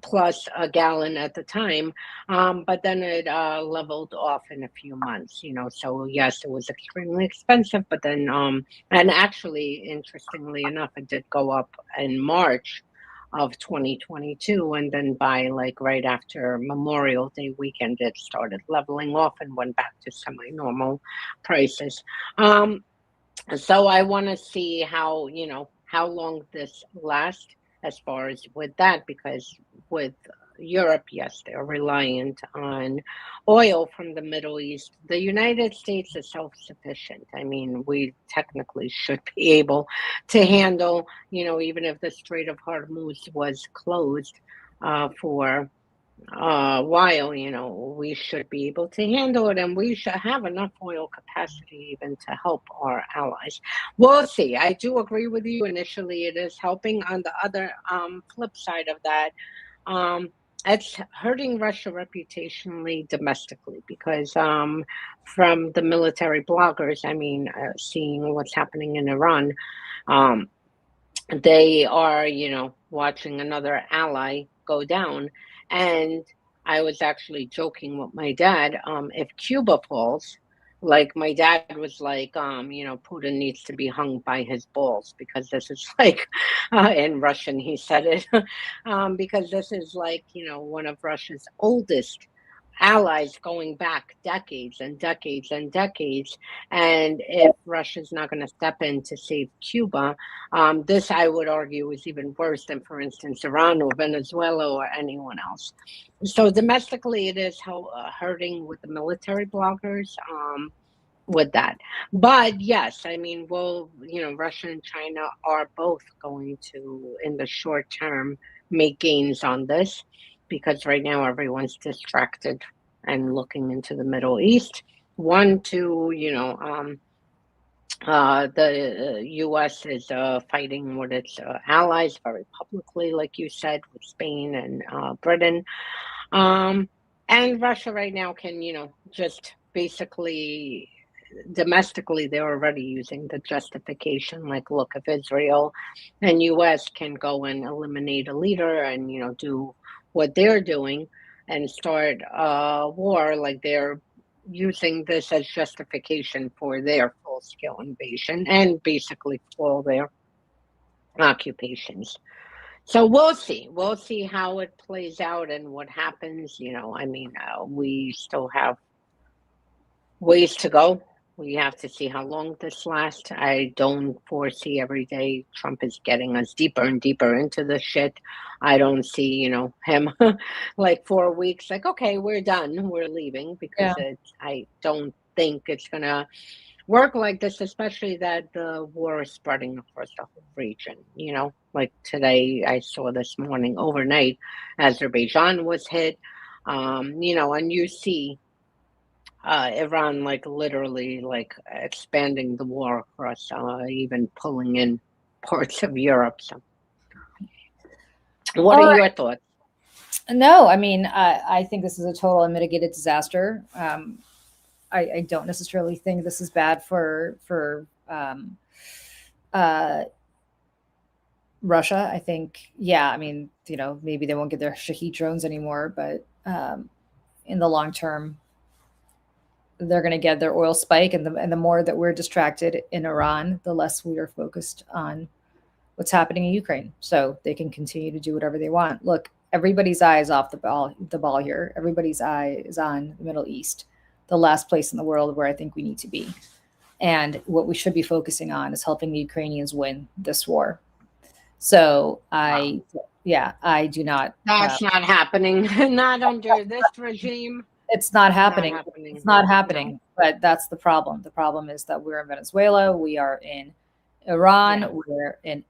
plus a gallon at the time. But then it leveled off in a few months, you know, so yes, it was extremely expensive, but then, and actually, interestingly enough, it did go up in March of 2022. And then by like right after Memorial Day weekend, it started leveling off and went back to semi-normal prices. So I want to see how, you know, how long this lasts as far as with that, because with Europe, yes, they're reliant on oil from the Middle East. The United States is self-sufficient. I mean, we technically should be able to handle, you know, even if the Strait of Hormuz was closed for a while, you know, we should be able to handle it, and we should have enough oil capacity even to help our allies. We'll see. I do agree with you. Initially, it is helping. On the other flip side of that, it's hurting Russia reputationally domestically because from the military bloggers, I mean, seeing what's happening in Iran, they are, you know, watching another ally go down. And I was actually joking with my dad, if Cuba falls, like my dad was like, you know, Putin needs to be hung by his balls because this is like, in Russian, he said it, because this is like, you know, one of Russia's oldest allies going back decades and decades and decades. And if Russia's not going to step in to save Cuba, this, I would argue, is even worse than, for instance, Iran or Venezuela or anyone else. So domestically, it is hurting with the military bloggers. With that. But yes, I mean, Russia and China are both going to, in the short term, make gains on this, because right now everyone's distracted and looking into the Middle East. One, two, the U.S. is fighting with its allies very publicly, like you said, with Spain and Britain. And Russia right now can, just basically domestically, they're already using the justification, like, look, if Israel and U.S. can go and eliminate a leader and, do what they're doing and start a war, like, they're using this as justification for their full-scale invasion and basically for their occupations. So we'll see. We'll see how it plays out and what happens. We still have ways to go. We have to see how long this lasts. I don't foresee every day Trump is getting us deeper and deeper into the shit. I don't see, him like 4 weeks, like, okay, we're done, we're leaving, because I don't think it's going to work like this, especially that the war is spreading across the whole region. Like today, I saw this morning, overnight, Azerbaijan was hit, and you see Iran, like, literally, like, expanding the war across, even pulling in parts of Europe. So, what are your thoughts? No, I mean, I think this is a total unmitigated disaster. I don't necessarily think this is bad for Russia. I think, I mean, maybe they won't get their Shahed drones anymore, but in the long term, they're going to get their oil spike, and the more that we're distracted in Iran, the less we are focused on what's happening in Ukraine. So they can continue to do whatever they want. Look, everybody's eye is off the ball here. Everybody's eye is on the Middle East, the last place in the world where I think we need to be. And what we should be focusing on is helping the Ukrainians win this war. So I do not. That's not happening. Not under this regime. It's not happening. It's not happening. No. But that's the problem. The problem is that we're in Venezuela. We are in Iran. Yeah. We're in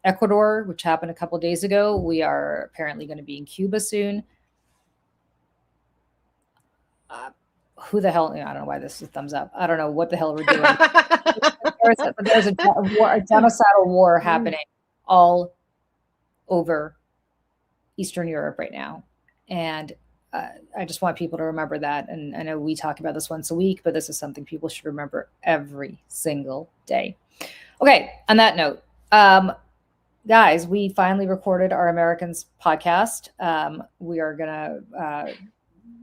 Ecuador, which happened a couple of days ago. We are apparently going to be in Cuba soon. Who the hell? I don't know why this is a thumbs up. I don't know what the hell we're doing. there's a genocidal war happening all over Eastern Europe right now. And I just want people to remember that. And I know we talk about this once a week, but this is something people should remember every single day. Okay, on that note, guys, we finally recorded our Americans podcast. We are going to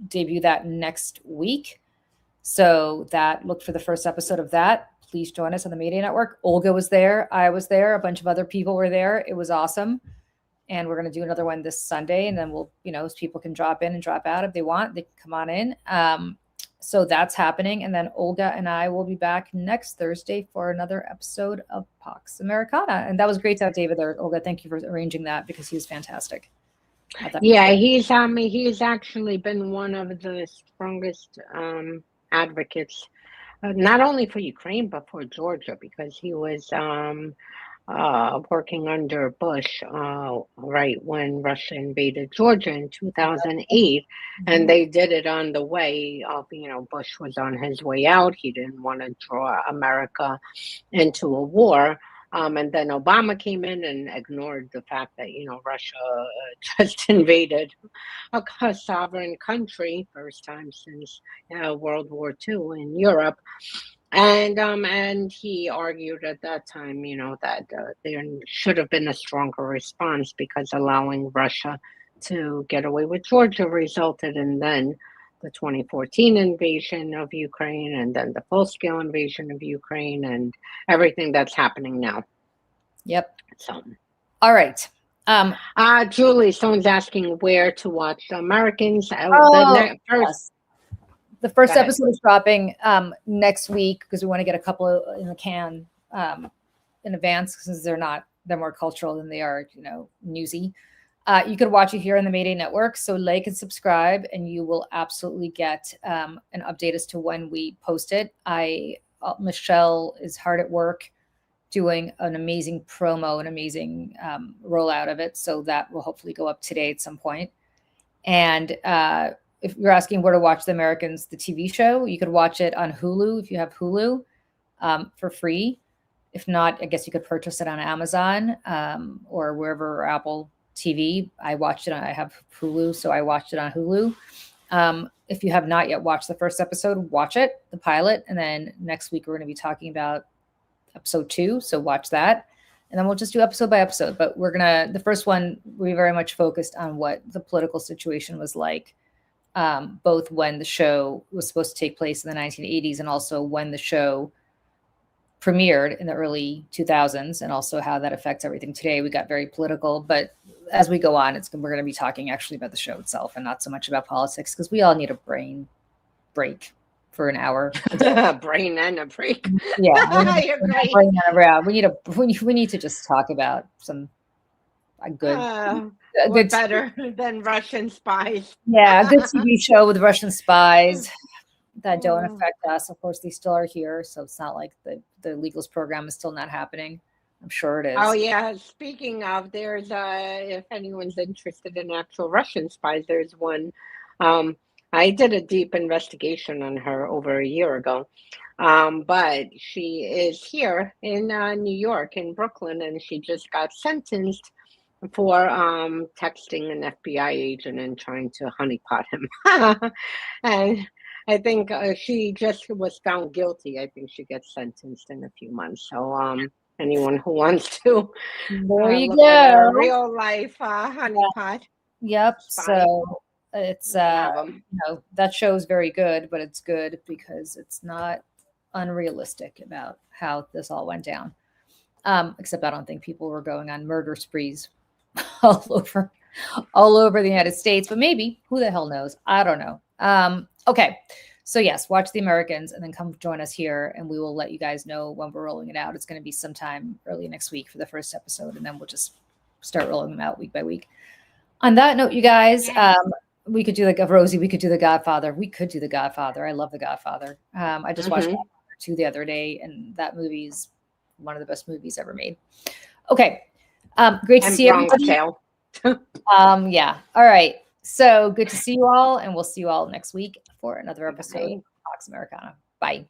debut that next week. So look for the first episode of that. Please join us on the Media Network. Olga was there. I was there. A bunch of other people were there. It was awesome. And we're going to do another one this Sunday. And then we'll, as people can drop in and drop out if they want, they can come on in. So that's happening. And then Olga and I will be back next Thursday for another episode of Pax Americana. And that was great to have David there. Olga, thank you for arranging that, because he was fantastic. Yeah, he's actually been one of the strongest advocates, not only for Ukraine, but for Georgia, because he was working under Bush, right when Russia invaded Georgia in 2008. And they did it on the way of, Bush was on his way out. He didn't want to draw America into a war. And then Obama came in and ignored the fact that, Russia just invaded a sovereign country, first time since World War II in Europe. And he argued at that time, that there should have been a stronger response, because allowing Russia to get away with Georgia resulted in then the 2014 invasion of Ukraine, and then the full-scale invasion of Ukraine, and everything that's happening now. Yep. So, all right. Julie, someone's asking where to watch the Americans. Yes. The first Go ahead. episode is dropping next week because we want to get a couple in the can in advance because they're more cultural than they are, newsy. You could watch it here on the Mayday Network. So like and subscribe, and you will absolutely get an update as to when we post it. Michelle is hard at work doing an amazing promo, an amazing rollout of it. So that will hopefully go up today at some point. And if you're asking where to watch The Americans, the TV show, you could watch it on Hulu if you have Hulu for free. If not, I guess you could purchase it on Amazon or wherever, or Apple TV. I have Hulu, so I watched it on Hulu. If you have not yet watched the first episode, watch it, the pilot. And then next week, we're going to be talking about episode 2. So watch that. And then we'll just do episode by episode. But the first one, we very much focused on what the political situation was like, both when the show was supposed to take place in the 1980s and also when the show premiered in the early 2000s, and also how that affects everything today. We got very political, but as we go on, we're going to be talking actually about the show itself and not so much about politics, because we all need a brain break for an hour. A brain and a break. Yeah, You're we need to just talk about some good better than Russian spies. Yeah, a good TV show with Russian spies that don't affect us. Of course, they still are here, so it's not like the Legals program is still not happening. I'm sure it is. Oh yeah. Speaking of, there's if anyone's interested in actual Russian spies, there's one. I did a deep investigation on her over a year ago, but she is here in New York, in Brooklyn, and she just got sentenced for texting an FBI agent and trying to honeypot him. And I think she just was found guilty. I think she gets sentenced in a few months. So anyone who wants to there you look go. at a real life honeypot. Yep. spy, So it's that show is very good, but it's good because it's not unrealistic about how this all went down. Except I don't think people were going on murder sprees all over the United States, but maybe, who the hell knows? I don't know. Okay. So yes, watch The Americans and then come join us here, and we will let you guys know when we're rolling it out. It's going to be sometime early next week for the first episode, and then we'll just start rolling them out week by week. On that note, you guys, we could do Rosie, we could do The Godfather. We could do The Godfather. I love The Godfather. I just watched Godfather 2 the other day, and that movie's one of the best movies ever made. Okay. Great to see everybody. Yeah. All right. So good to see you all, and we'll see you all next week for another episode of Talks Americana. Bye.